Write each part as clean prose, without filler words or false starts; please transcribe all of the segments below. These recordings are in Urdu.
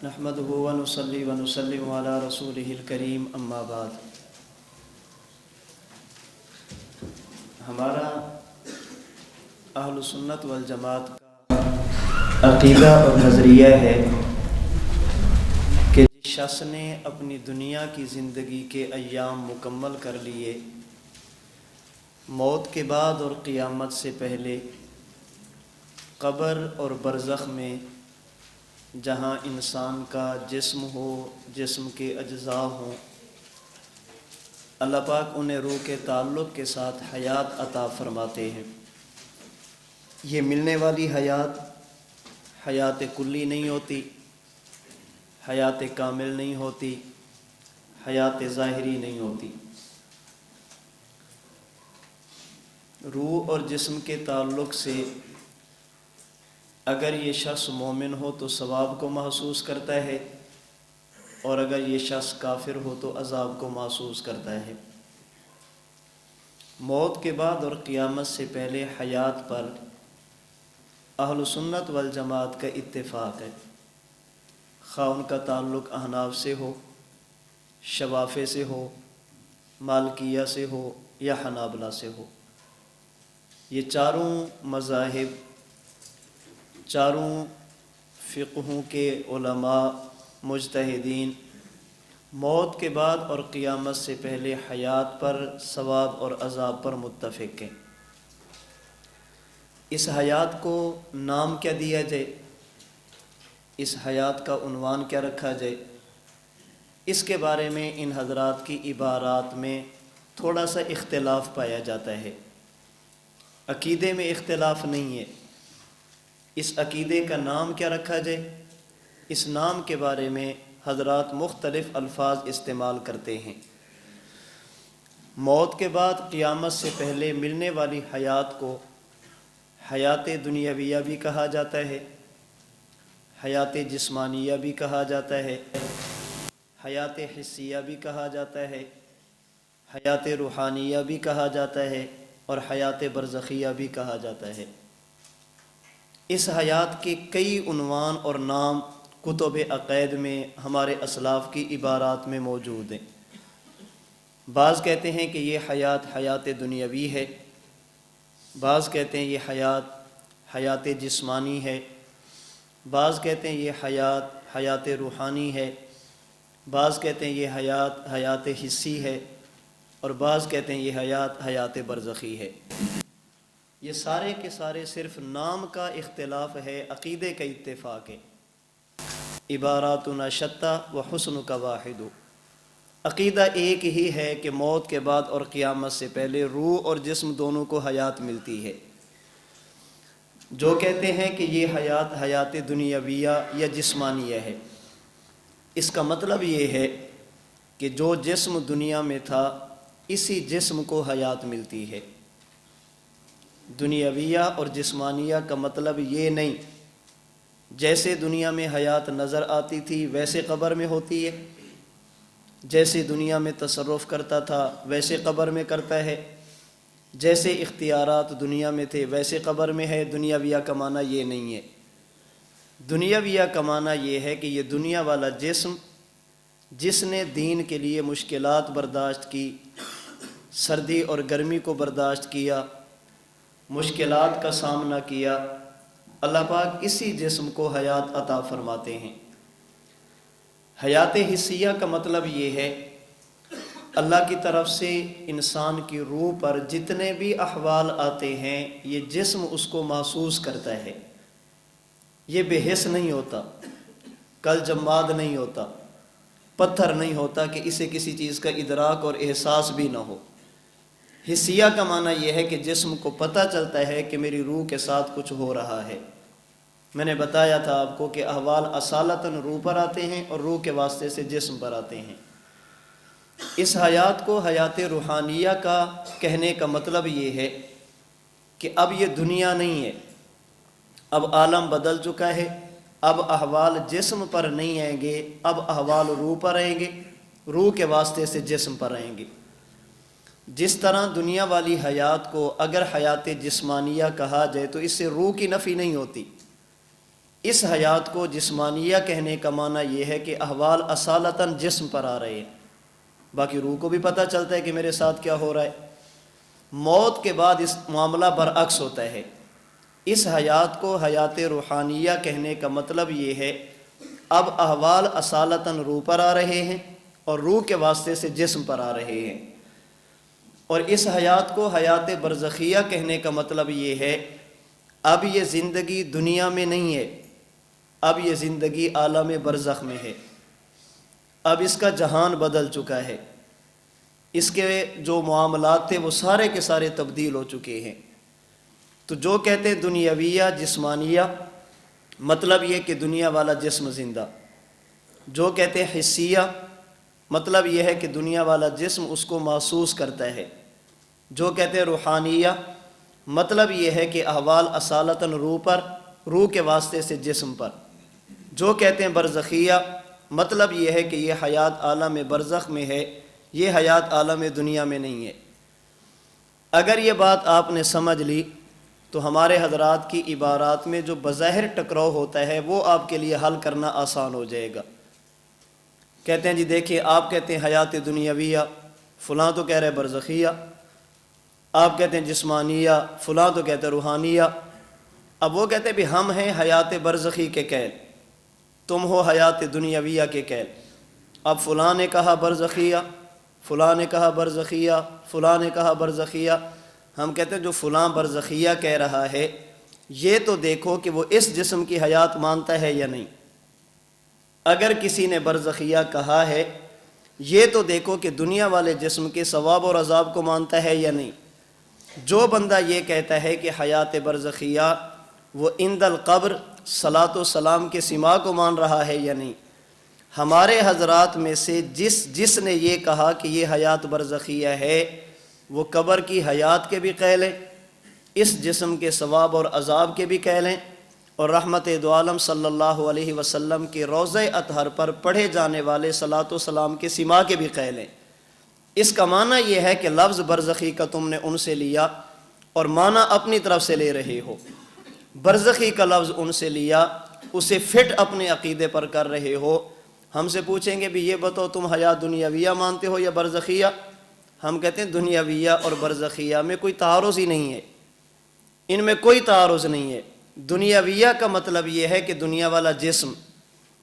نحمده ونصلي ونسلم على رسوله الکریم اما بعد۔ ہمارا اہل سنت والجماعت کا عقیدہ اور نظریہ ہے کہ جس شخص نے اپنی دنیا کی زندگی کے ایام مکمل کر لیے، موت کے بعد اور قیامت سے پہلے قبر اور برزخ میں جہاں انسان کا جسم ہو، جسم کے اجزاء ہوں، اللہ پاک انہیں روح کے تعلق کے ساتھ حیات عطا فرماتے ہیں۔ یہ ملنے والی حیات حیات کلی نہیں ہوتی، حیات کامل نہیں ہوتی، حیات ظاہری نہیں ہوتی۔ روح اور جسم کے تعلق سے اگر یہ شخص مومن ہو تو ثواب کو محسوس کرتا ہے، اور اگر یہ شخص کافر ہو تو عذاب کو محسوس کرتا ہے۔ موت کے بعد اور قیامت سے پہلے حیات پر اہل سنت والجماعت کا اتفاق ہے، خواہ ان کا تعلق احناف سے ہو، شوافع سے ہو، مالکیہ سے ہو یا حنابلہ سے ہو۔ یہ چاروں مذاہب، چاروں فقہوں کے علماء مجتہدین موت کے بعد اور قیامت سے پہلے حیات پر، ثواب اور عذاب پر متفق ہیں۔ اس حیات کو نام کیا دیا جائے، اس حیات کا عنوان کیا رکھا جائے، اس کے بارے میں ان حضرات کی عبارات میں تھوڑا سا اختلاف پایا جاتا ہے۔ عقیدے میں اختلاف نہیں ہے، اس عقیدے کا نام کیا رکھا جائے، اس نام کے بارے میں حضرات مختلف الفاظ استعمال کرتے ہیں۔ موت کے بعد قیامت سے پہلے ملنے والی حیات کو حیات دنیاویہ بھی کہا جاتا ہے، حیات جسمانیہ بھی کہا جاتا ہے، حیات حسیہ بھی کہا جاتا ہے، حیات روحانیہ بھی کہا جاتا ہے، اور حیات برزخیہ بھی کہا جاتا ہے۔ اس حیات کے کئی عنوان اور نام کتب عقائد میں ہمارے اسلاف کی عبارات میں موجود ہیں۔ بعض کہتے ہیں کہ یہ حیات حیات دنیاوی ہے، بعض کہتے ہیں یہ حیات حیات جسمانی ہے، بعض کہتے ہیں یہ حیات حیات روحانی ہے، بعض کہتے ہیں یہ حیات حیات حسی ہے، اور بعض کہتے ہیں یہ حیات حیات برزخی ہے۔ یہ سارے کے سارے صرف نام کا اختلاف ہے، عقیدے کا اتفاق ہے۔ عباراتنا شتیٰ و حسن کا واحد۔ عقیدہ ایک ہی ہے کہ موت کے بعد اور قیامت سے پہلے روح اور جسم دونوں کو حیات ملتی ہے۔ جو کہتے ہیں کہ یہ حیات حیات دنیاویہ یا جسمانیہ ہے، اس کا مطلب یہ ہے کہ جو جسم دنیا میں تھا اسی جسم کو حیات ملتی ہے۔ دنیاویہ اور جسمانیہ کا مطلب یہ نہیں جیسے دنیا میں حیات نظر آتی تھی ویسے قبر میں ہوتی ہے، جیسے دنیا میں تصرف کرتا تھا ویسے قبر میں کرتا ہے، جیسے اختیارات دنیا میں تھے ویسے قبر میں ہے۔ دنیاویہ کا معنی یہ نہیں ہے۔ دنیاویہ کا معنی یہ ہے کہ یہ دنیا والا جسم جس نے دین کے لیے مشکلات برداشت کی، سردی اور گرمی کو برداشت کیا، مشکلات کا سامنا کیا، اللہ پاک اسی جسم کو حیات عطا فرماتے ہیں۔ حیات حسیہ کا مطلب یہ ہے اللہ کی طرف سے انسان کی روح پر جتنے بھی احوال آتے ہیں یہ جسم اس کو محسوس کرتا ہے، یہ بے حس نہیں ہوتا، کل جماد نہیں ہوتا، پتھر نہیں ہوتا کہ اسے کسی چیز کا ادراک اور احساس بھی نہ ہو۔ حسیہ کا معنی یہ ہے کہ جسم کو پتہ چلتا ہے کہ میری روح کے ساتھ کچھ ہو رہا ہے۔ میں نے بتایا تھا آپ کو کہ احوال اصالتاً روح پر آتے ہیں اور روح کے واسطے سے جسم پر آتے ہیں۔ اس حیات کو حیات روحانیہ کا کہنے کا مطلب یہ ہے کہ اب یہ دنیا نہیں ہے، اب عالم بدل چکا ہے، اب احوال جسم پر نہیں آئیں گے، اب احوال روح پر آئیں گے، روح کے واسطے سے جسم پر آئیں گے۔ جس طرح دنیا والی حیات کو اگر حیات جسمانیہ کہا جائے تو اس سے روح کی نفی نہیں ہوتی، اس حیات کو جسمانیہ کہنے کا معنی یہ ہے کہ احوال اصالتاً جسم پر آ رہے ہیں، باقی روح کو بھی پتہ چلتا ہے کہ میرے ساتھ کیا ہو رہا ہے۔ موت کے بعد اس معاملہ برعکس ہوتا ہے۔ اس حیات کو حیات روحانیہ کہنے کا مطلب یہ ہے اب احوال اصالتاً روح پر آ رہے ہیں اور روح کے واسطے سے جسم پر آ رہے ہیں۔ اور اس حیات کو حیات برزخیہ کہنے کا مطلب یہ ہے اب یہ زندگی دنیا میں نہیں ہے، اب یہ زندگی عالم برزخ میں ہے، اب اس کا جہان بدل چکا ہے، اس کے جو معاملات تھے وہ سارے کے سارے تبدیل ہو چکے ہیں۔ تو جو کہتے ہیں دنیاویہ جسمانیہ، مطلب یہ کہ دنیا والا جسم زندہ۔ جو کہتے ہیں حسیہ، مطلب یہ ہے کہ دنیا والا جسم اس کو محسوس کرتا ہے۔ جو کہتے ہیں روحانیہ، مطلب یہ ہے کہ احوال اصالتاً روح پر، روح کے واسطے سے جسم پر۔ جو کہتے ہیں برزخیہ، مطلب یہ ہے کہ یہ حیات عالم برزخ میں ہے، یہ حیات عالم دنیا میں نہیں ہے۔ اگر یہ بات آپ نے سمجھ لی تو ہمارے حضرات کی عبارات میں جو بظاہر ٹکراؤ ہوتا ہے وہ آپ کے لیے حل کرنا آسان ہو جائے گا۔ کہتے ہیں جی دیکھیں، آپ کہتے ہیں حیات دنیاویہ، فلاں تو کہہ رہے برزخیہ، آپ کہتے ہیں جسمانیہ، فلاں تو کہتے ہیں روحانیہ۔ اب وہ کہتے ہیں بھی ہم ہیں حیات برزخی کے قیل، تم ہو حیات دنیاویہ کے قیل۔ اب فلاں نے کہا برزخیہ، فلاں نے کہا برزخیہ، فلاں نے کہا برزخیہ۔ ہم کہتے ہیں جو فلاں برزخیہ کہہ رہا ہے یہ تو دیکھو کہ وہ اس جسم کی حیات مانتا ہے یا نہیں۔ اگر کسی نے برزخیہ کہا ہے یہ تو دیکھو کہ دنیا والے جسم کے ثواب اور عذاب کو مانتا ہے یا نہیں۔ جو بندہ یہ کہتا ہے کہ حیات برزخیہ وہ عند القبر صلاۃ و سلام کے سما کو مان رہا ہے یا نہیں۔ ہمارے حضرات میں سے جس نے یہ کہا کہ یہ حیات برزخیہ ہے وہ قبر کی حیات کے بھی قائل ہیں، اس جسم کے ثواب اور عذاب کے بھی قائل ہیں، اور رحمت دو عالم صلی اللہ علیہ وسلم کے روضہ اطہر پر پڑھے جانے والے صلاۃ و سلام کے سما کے بھی قائل ہیں۔ اس کا معنی یہ ہے کہ لفظ برزخی کا تم نے ان سے لیا اور معنی اپنی طرف سے لے رہے ہو۔ برزخی کا لفظ ان سے لیا، اسے فٹ اپنے عقیدے پر کر رہے ہو۔ ہم سے پوچھیں گے بھی یہ بتاؤ تم حیات دنیاویہ مانتے ہو یا برزخیہ؟ ہم کہتے ہیں دنیاویہ اور برزخیہ میں کوئی تعارض ہی نہیں ہے، ان میں کوئی تعارض نہیں ہے۔ دنیاویہ کا مطلب یہ ہے کہ دنیا والا جسم،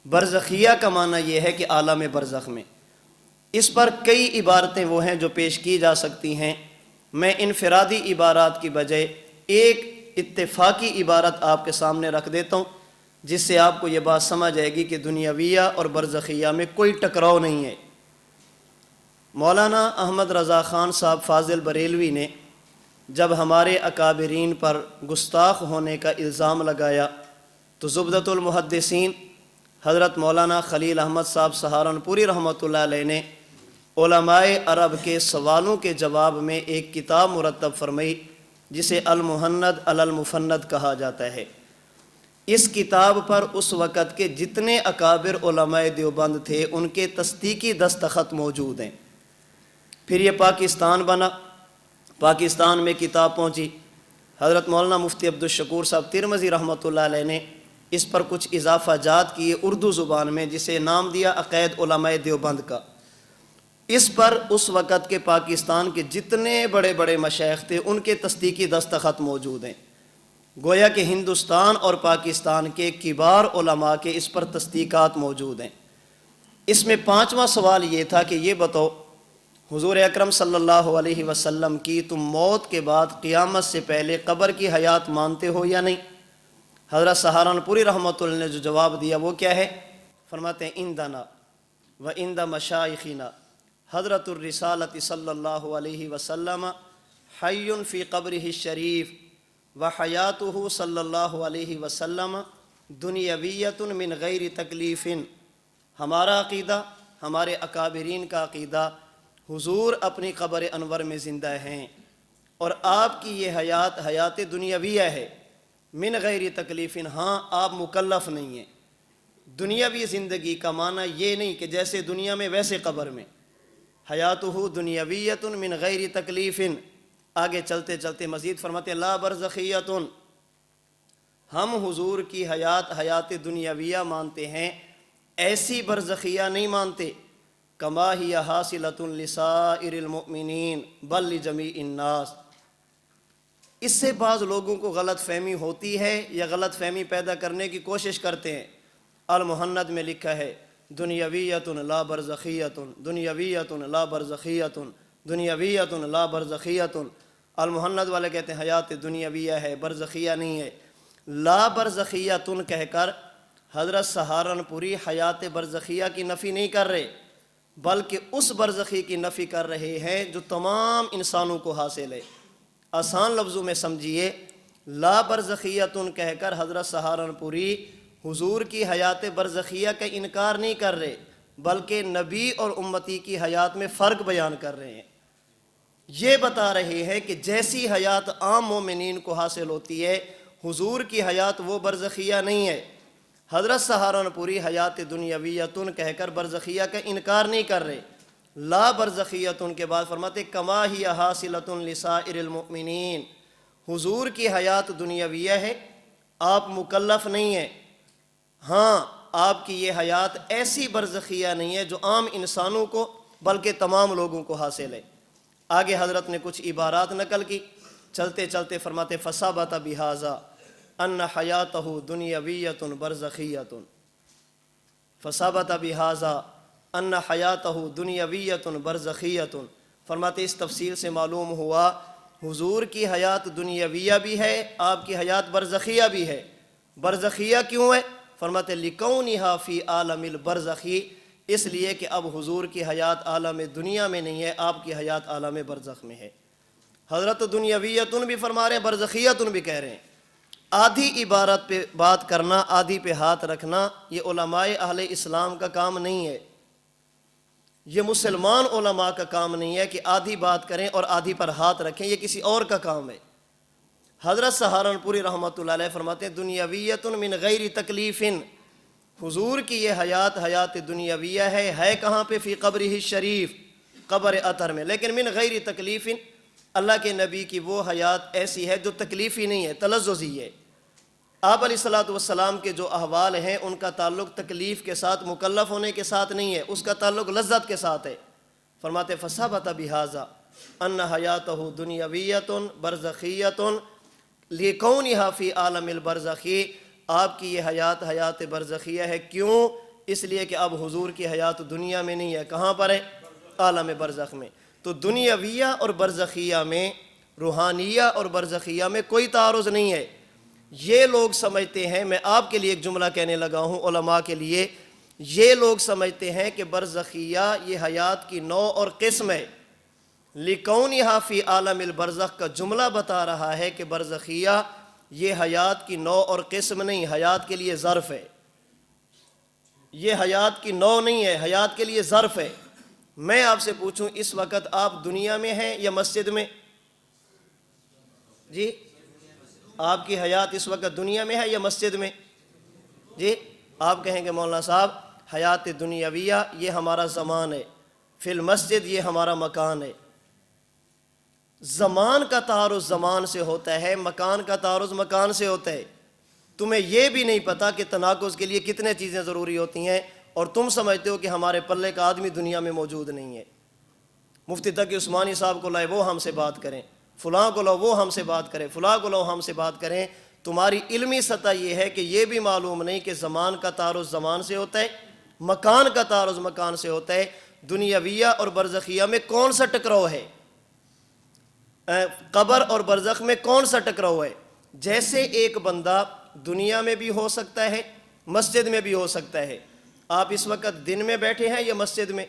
برزخیہ کا معنی یہ ہے کہ عالم برزخ میں۔ اس پر کئی عبارتیں وہ ہیں جو پیش کی جا سکتی ہیں، میں انفرادی عبارات کی بجائے ایک اتفاقی عبارت آپ کے سامنے رکھ دیتا ہوں جس سے آپ کو یہ بات سمجھ آئے گی کہ دنیاویہ اور برزخیہ میں کوئی ٹکراؤ نہیں ہے۔ مولانا احمد رضا خان صاحب فاضل بریلوی نے جب ہمارے اکابرین پر گستاخ ہونے کا الزام لگایا تو زبدۃ المحدثین حضرت مولانا خلیل احمد صاحب سہارنپوری رحمۃ اللہ علیہ نے علماء عرب کے سوالوں کے جواب میں ایک کتاب مرتب فرمائی جسے المہند علی المفند کہا جاتا ہے۔ اس کتاب پر اس وقت کے جتنے اکابر علماء دیوبند تھے ان کے تصدیقی دستخط موجود ہیں۔ پھر یہ پاکستان بنا، پاکستان میں کتاب پہنچی، حضرت مولانا مفتی عبدالشکور صاحب ترمذی رحمۃ اللہ علیہ نے اس پر کچھ اضافہ جات کیے اردو زبان میں جسے نام دیا عقائد علماء دیوبند کا۔ اس پر اس وقت کے پاکستان کے جتنے بڑے بڑے مشائخ تھے ان کے تصدیقی دستخط موجود ہیں۔ گویا کہ ہندوستان اور پاکستان کے کبار علماء کے اس پر تصدیقات موجود ہیں۔ اس میں پانچواں سوال یہ تھا کہ یہ بتاؤ حضور اکرم صلی اللہ علیہ وسلم کی تم موت کے بعد قیامت سے پہلے قبر کی حیات مانتے ہو یا نہیں؟ حضرت سہارنپوری رحمۃ اللہ نے جو جواب دیا وہ کیا ہے؟ فرماتے ہیں اندنا و اند مشائخنا حضرت الرسالۃ صلی اللہ علیہ وسلم حی فی قبرہ الشریف و حیاتہ صلی اللہ علیہ وسلم دنیاویۃ من غیر تکلیف۔ ہمارا عقیدہ، ہمارے اکابرین کا عقیدہ، حضور اپنی قبر انور میں زندہ ہیں اور آپ کی یہ حیات حیات دنیاویہ ہے، من غیر تکلیف، ہاں آپ مکلف نہیں ہیں۔ دنیاوی زندگی کا معنی یہ نہیں کہ جیسے دنیا میں ویسے قبر میں، حیاتہ دنیاویۃ من غیر تکلیف۔ آگے چلتے چلتے مزید فرماتے لا برزخیۃ، ہم حضور کی حیات حیات دنیاویہ مانتے ہیں، ایسی برزخیہ نہیں مانتے۔ کما ہی حاصلۃ لسائر المؤمنین بل لجمیع الناس۔ اس سے بعض لوگوں کو غلط فہمی ہوتی ہے یا غلط فہمی پیدا کرنے کی کوشش کرتے ہیں۔ المحند میں لکھا ہے دنیاویۃ لا برزخیۃ، دنیاویۃ لا برزخیۃ، دنیاویۃ لا برزخیۃ۔ المحند والے کہتے ہیں حیات دنیاویہ ہے، برزخیہ نہیں ہے۔ لا برزخیۃ کہہ کر حضرت سہارنپوری حیات برزخیہ کی نفی نہیں کر رہے، بلکہ اس برزخی کی نفی کر رہے ہیں جو تمام انسانوں کو حاصل ہے۔ آسان لفظوں میں سمجھیے، لا برزخیۃ کہہ کر حضرت سہارنپوری حضور کی حیات برزخیہ کا انکار نہیں کر رہے، بلکہ نبی اور امتی کی حیات میں فرق بیان کر رہے ہیں۔ یہ بتا رہے ہیں کہ جیسی حیات عام مومنین کو حاصل ہوتی ہے، حضور کی حیات وہ برزخیہ نہیں ہے۔ حضرت سہارنپوری حیات دنیاویۃ کہہ کر برزخیہ کا انکار نہیں کر رہے، لا برزخیۃ کے بعد فرماتے کما ہی حاصلۃ لسائر المؤمنین۔ حضور کی حیات دنیاویہ ہے، آپ مکلف نہیں ہیں، ہاں آپ کی یہ حیات ایسی برزخیہ نہیں ہے جو عام انسانوں کو بلکہ تمام لوگوں کو حاصل ہے۔ آگے حضرت نے کچھ عبارات نقل کی، چلتے چلتے فرماتے فثبت بہذا ان حیاتہ دنیاویۃ برزخیۃ، فثبت بہذا ان حیاتہ دنیاویۃ برزخیۃ۔ فرماتے اس تفصیل سے معلوم ہوا حضور کی حیات دنیاویہ بھی ہے، آپ کی حیات برزخیہ بھی ہے۔ برزخیہ کیوں ہے؟ فرماتے لکونہا فی عالم البرزخی، اس لیے کہ اب حضور کی حیات عالم دنیا میں نہیں ہے، آپ کی حیات عالم برزخ میں ہے۔ حضرت دنیاویتن بھی فرما رہے ہیں، برزخیتن بھی کہہ رہے ہیں۔ آدھی عبارت پہ بات کرنا، آدھی پہ ہاتھ رکھنا، یہ علماء اہل اسلام کا کام نہیں ہے، یہ مسلمان علماء کا کام نہیں ہے کہ آدھی بات کریں اور آدھی پر ہاتھ رکھیں، یہ کسی اور کا کام ہے۔ حضرت سہارنپوری رحمۃ اللہ علیہ فرماتے ہیں دنیاویۃ من غیر تکلیف، حضور کی یہ حیات حیات دنیاویہ ہے کہاں پہ؟ فی قبرہ الشریف، قبر اطہر میں، لیکن من غیر تکلیف، اللہ کے نبی کی وہ حیات ایسی ہے جو تکلیفی نہیں ہے، تلذذی ہے۔ آپ علیہ الصلوۃ والسلام کے جو احوال ہیں ان کا تعلق تکلیف کے ساتھ، مکلف ہونے کے ساتھ نہیں ہے، اس کا تعلق لذت کے ساتھ ہے۔ فرماتے فثبت بہذا ان حیاتہ دنیاویۃ برزخیۃ لکونہا فی عالم البرزخی، آپ کی یہ حیات حیات برزخیہ ہے، کیوں؟ اس لیے کہ اب حضور کی حیات دنیا میں نہیں ہے، کہاں پر ہے؟ عالم برزخ میں۔ تو دنیاویہ اور برزخیہ میں، روحانیہ اور برزخیہ میں کوئی تعارض نہیں ہے۔ یہ لوگ سمجھتے ہیں، میں آپ کے لیے ایک جملہ کہنے لگا ہوں علماء کے لیے، یہ لوگ سمجھتے ہیں کہ برزخیہ یہ حیات کی نوع اور قسم ہے۔ لکونہا فی عالم البرزخ کا جملہ بتا رہا ہے کہ برزخیہ یہ حیات کی نوع اور قسم نہیں، حیات کے لیے ظرف ہے۔ یہ حیات کی نوع نہیں ہے، حیات کے لیے ظرف ہے۔ میں آپ سے پوچھوں اس وقت آپ دنیا میں ہیں یا مسجد میں؟ جی آپ کی حیات اس وقت دنیا میں ہے یا مسجد میں؟ جی آپ کہیں گے مولانا صاحب حیات دنیاویہ یہ ہمارا زمان ہے، فی المسجد یہ ہمارا مکان ہے۔ زمان کا تعارض زمان سے ہوتا ہے، مکان کا تعارض مکان سے ہوتا ہے۔ تمہیں یہ بھی نہیں پتا کہ تناقض کے لیے کتنے چیزیں ضروری ہوتی ہیں، اور تم سمجھتے ہو کہ ہمارے پلے کا آدمی دنیا میں موجود نہیں ہے۔ مفتی تقی عثمانی صاحب کو لائے وہ ہم سے بات کریں، فلاں کو لو وہ ہم سے بات کریں، فلاں کو لو ہم سے بات کریں۔ تمہاری علمی سطح یہ ہے کہ یہ بھی معلوم نہیں کہ زمان کا تعارض زمان سے ہوتا ہے، مکان کا تعارض مکان سے ہوتا ہے۔ دنیاویہ اور برزخیہ میں کون سا ٹکراؤ ہے؟ قبر اور برزخ میں کون سا ٹکراؤ ہے؟ جیسے ایک بندہ دنیا میں بھی ہو سکتا ہے، مسجد میں بھی ہو سکتا ہے۔ آپ اس وقت دن میں بیٹھے ہیں یا مسجد میں؟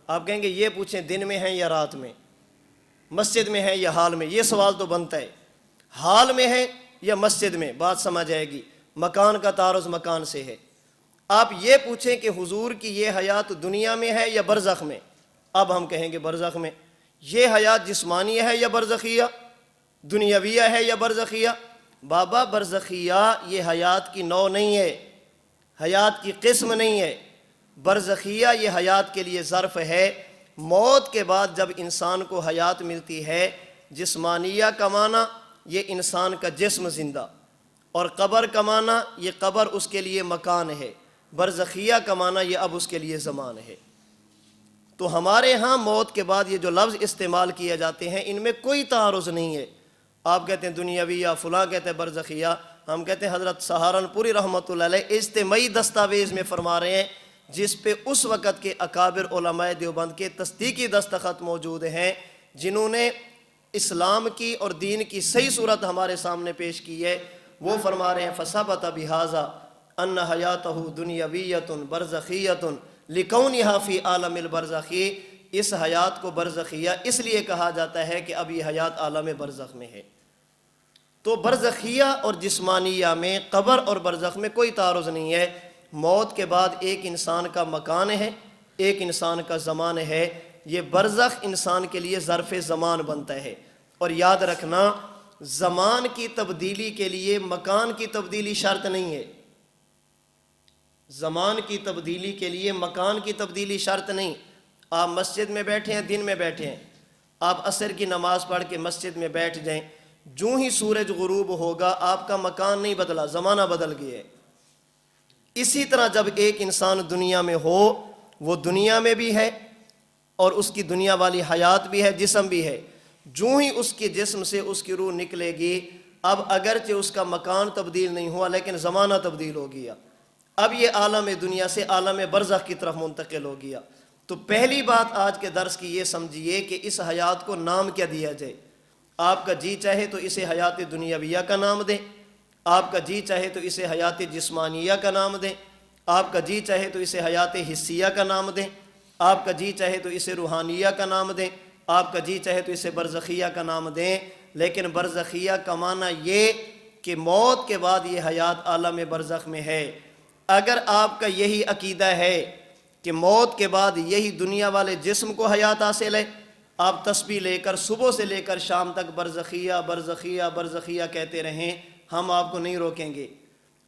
آپ کہیں گے یہ پوچھیں دن میں ہیں یا رات میں، مسجد میں ہیں یا حال میں؟ یہ سوال تو بنتا ہے، حال میں ہے یا مسجد میں، بات سمجھ آئے گی۔ مکان کا تعارض مکان سے ہے۔ آپ یہ پوچھیں کہ حضور کی یہ حیات دنیا میں ہے یا برزخ میں، اب ہم کہیں گے برزخ میں۔ یہ حیات جسمانی ہے یا برزخیہ؟ دنیاویہ ہے یا برزخیہ؟ بابا برزخیہ یہ حیات کی نوع نہیں ہے، حیات کی قسم نہیں ہے۔ برزخیہ یہ حیات کے لیے ظرف ہے۔ موت کے بعد جب انسان کو حیات ملتی ہے، جسمانیہ کا معنی یہ انسان کا جسم زندہ، اور قبر کا معنی یہ قبر اس کے لیے مکان ہے، برزخیہ کا معنی یہ اب اس کے لیے زمان ہے۔ تو ہمارے ہاں موت کے بعد یہ جو لفظ استعمال کیے جاتے ہیں ان میں کوئی تعارض نہیں ہے۔ آپ کہتے ہیں دنیاویہ، فلاں کہتے ہیں برزخیہ، ہم کہتے ہیں حضرت سہارنپوری رحمۃ اللہ علیہ اجتماعی دستاویز میں فرما رہے ہیں جس پہ اس وقت کے اکابر علماء دیوبند کے تصدیقی دستخط موجود ہیں، جنہوں نے اسلام کی اور دین کی صحیح صورت ہمارے سامنے پیش کی ہے۔ وہ فرما رہے ہیں فثبت بہذا ان حیاتہ دنیاویۃ برزخیۃ لکونھا فی عالم البرزخی، اس حیات کو برزخیہ اس لیے کہا جاتا ہے کہ اب یہ حیات عالم برزخ میں ہے۔ تو برزخیہ اور جسمانیہ میں، قبر اور برزخ میں کوئی تعارض نہیں ہے۔ موت کے بعد ایک انسان کا مکان ہے، ایک انسان کا زمان ہے۔ یہ برزخ انسان کے لیے ظرف زمان بنتا ہے، اور یاد رکھنا زمان کی تبدیلی کے لیے مکان کی تبدیلی شرط نہیں ہے۔ زمان کی تبدیلی کے لیے مکان کی تبدیلی شرط نہیں۔ آپ مسجد میں بیٹھے ہیں، دن میں بیٹھے ہیں، آپ عصر کی نماز پڑھ کے مسجد میں بیٹھ جائیں، جو ہی سورج غروب ہوگا آپ کا مکان نہیں بدلا، زمانہ بدل گیا ہے۔ اسی طرح جب ایک انسان دنیا میں ہو، وہ دنیا میں بھی ہے اور اس کی دنیا والی حیات بھی ہے، جسم بھی ہے۔ جو ہی اس کے جسم سے اس کی روح نکلے گی، اب اگرچہ اس کا مکان تبدیل نہیں ہوا لیکن زمانہ تبدیل ہو گیا، اب یہ عالم دنیا سے عالم برزخ کی طرف منتقل ہو گیا۔ تو پہلی بات آج کے درس کی یہ سمجھیے کہ اس حیات کو نام کیا دیا جائے۔ آپ کا جی چاہے تو اسے حیات دنیاویہ کا نام دیں، آپ کا جی چاہے تو اسے حیات جسمانیہ کا نام دیں، آپ کا جی چاہے تو اسے حیات حسیہ کا نام دیں، آپ کا جی چاہے تو اسے روحانیہ کا نام دیں، آپ کا جی چاہے تو اسے برزخیہ کا نام دیں، لیکن برزخیہ کا معنی یہ کہ موت کے بعد یہ حیات عالم برزخ میں ہے۔ اگر آپ کا یہی عقیدہ ہے کہ موت کے بعد یہی دنیا والے جسم کو حیات حاصل ہے، آپ تسبیح لے کر صبح سے لے کر شام تک برزخیہ برزخیہ برزخیہ کہتے رہیں، ہم آپ کو نہیں روکیں گے۔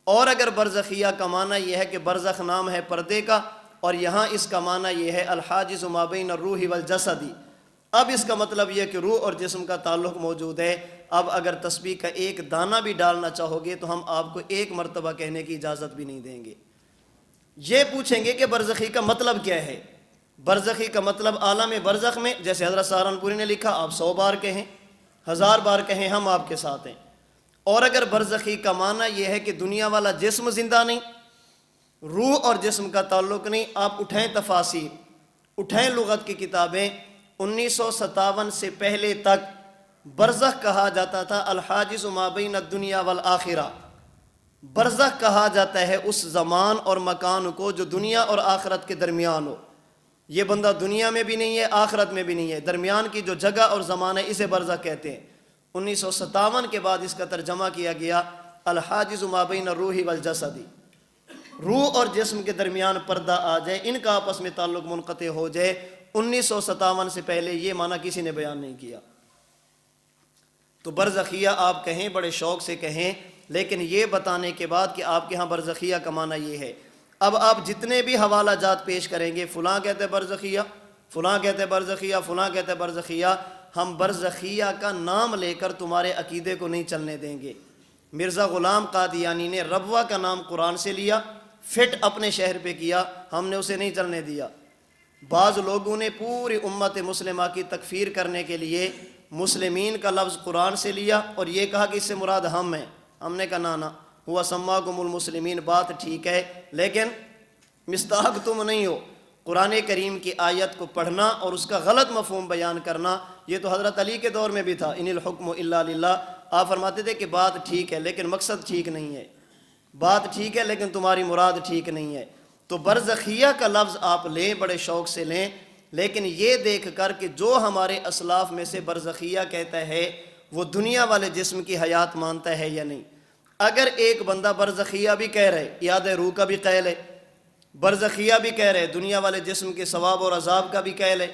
اور اگر برزخیہ کا معنی یہ ہے کہ برزخ نام ہے پردے کا، اور یہاں اس کا معنی یہ ہے الحاجز ما بین الروح والجسد، اب اس کا مطلب یہ کہ روح اور جسم کا تعلق موجود ہے۔ اب اگر تسبیح کا ایک دانہ بھی ڈالنا چاہو گے تو ہم آپ کو ایک مرتبہ کہنے کی اجازت بھی نہیں دیں گے۔ یہ پوچھیں گے کہ برزخی کا مطلب کیا ہے؟ برزخی کا مطلب عالم برزخ میں، جیسے حضرت سہارنپوری نے لکھا، آپ 100 بار کہیں، 1000 بار کہیں، ہم آپ کے ساتھ ہیں۔ اور اگر برزخی کا معنی یہ ہے کہ دنیا والا جسم زندہ نہیں، روح اور جسم کا تعلق نہیں، آپ اٹھائیں تفاسیر، اٹھائیں لغت کی کتابیں، 1957 سے پہلے تک برزخ کہا جاتا تھا الحاجز ما بین الدنیا والآخرہ۔ برزخ کہا جاتا ہے اس زمان اور مکان کو جو دنیا اور آخرت کے درمیان ہو۔ یہ بندہ دنیا میں بھی نہیں ہے، آخرت میں بھی نہیں ہے، درمیان کی جو جگہ اور زمان ہے اسے برزخ کہتے ہیں۔ 1957 کے بعد اس کا ترجمہ کیا گیا الحاجز ما بین الروح والجسد، روح اور جسم کے درمیان پردہ آ جائے، ان کا آپس میں تعلق منقطع ہو جائے۔ 1957 سے پہلے یہ معنی کسی نے بیان نہیں کیا۔ تو برزخیہ آپ کہیں، بڑے شوق سے کہیں، لیکن یہ بتانے کے بعد کہ آپ کے ہاں برزخیہ کا معنی یہ ہے۔ اب آپ جتنے بھی حوالہ جات پیش کریں گے، فلاں کہتے ہیں برزخیہ، فلاں کہتے ہیں برزخیہ، فلاں کہتے ہیں برزخیہ، ہم برزخیہ کا نام لے کر تمہارے عقیدے کو نہیں چلنے دیں گے۔ مرزا غلام قادیانی نے ربوہ کا نام قرآن سے لیا، فٹ اپنے شہر پہ کیا، ہم نے اسے نہیں چلنے دیا۔ بعض لوگوں نے پوری امت مسلمہ کی تکفیر کرنے کے لیے مسلمین کا لفظ قرآن سے لیا اور یہ کہا کہ اس سے مراد ہم ہیں۔ ہم نے کہا نانا ہوا سماکم المسلمین، بات ٹھیک ہے لیکن مستحق تم نہیں ہو۔ قرآن کریم کی آیت کو پڑھنا اور اس کا غلط مفہوم بیان کرنا، یہ تو حضرت علی کے دور میں بھی تھا، ان الحکم الا للہ۔ آپ فرماتے تھے کہ بات ٹھیک ہے لیکن مقصد ٹھیک نہیں ہے، بات ٹھیک ہے لیکن تمہاری مراد ٹھیک نہیں ہے۔ تو برزخیہ کا لفظ آپ لیں، بڑے شوق سے لیں، لیکن یہ دیکھ کر کہ جو ہمارے اسلاف میں سے برزخیہ کہتا ہے وہ دنیا والے جسم کی حیات مانتا ہے یا نہیں۔ اگر ایک بندہ برزخیہ بھی کہہ رہے، یاد روح کا بھی قیل ہے، برزخیہ بھی کہہ رہے، دنیا والے جسم کے ثواب اور عذاب کا بھی قیل ہے،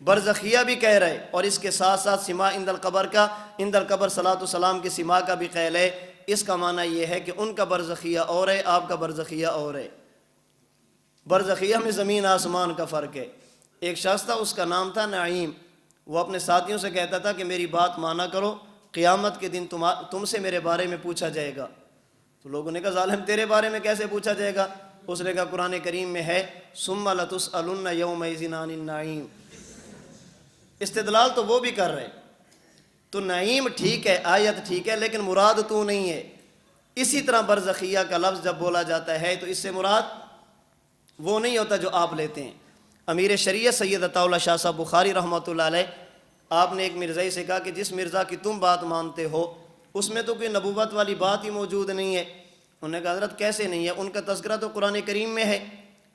برزخیہ بھی کہہ رہے، اور اس کے ساتھ ساتھ سما عند القبر کا، عند القبر صلاۃ والسلام کی سما کا بھی قیل ہے، اس کا معنی یہ ہے کہ ان کا برزخیہ اور ہے، آپ کا برزخیہ اور ہے۔ برزخیہ میں زمین آسمان کا فرق ہے۔ ایک شخص تھا، اس کا نام تھا نعیم، وہ اپنے ساتھیوں سے کہتا تھا کہ میری بات مانا کرو، قیامت کے دن تم سے میرے بارے میں پوچھا جائے گا۔ تو لوگوں نے کہا ظالم تیرے بارے میں کیسے پوچھا جائے گا؟ اس نے کہا قرآن کریم میں ہے ثم لتسألن یومئذ عن النعیم۔ استدلال تو وہ بھی کر رہے، تو نعیم ٹھیک ہے، آیت ٹھیک ہے، لیکن مراد تو نہیں ہے۔ اسی طرح برزخیہ کا لفظ جب بولا جاتا ہے تو اس سے مراد وہ نہیں ہوتا جو آپ لیتے ہیں۔ امیر شریعت سید عطا اللہ شاہ صاحب بخاری رحمۃ اللہ علیہ، آپ نے ایک مرزائی سے کہا کہ جس مرزا کی تم بات مانتے ہو اس میں تو کوئی نبوت والی بات ہی موجود نہیں ہے۔ انہوں نے کہا حضرت کیسے نہیں ہے؟ ان کا تذکرہ تو قرآن کریم میں ہے۔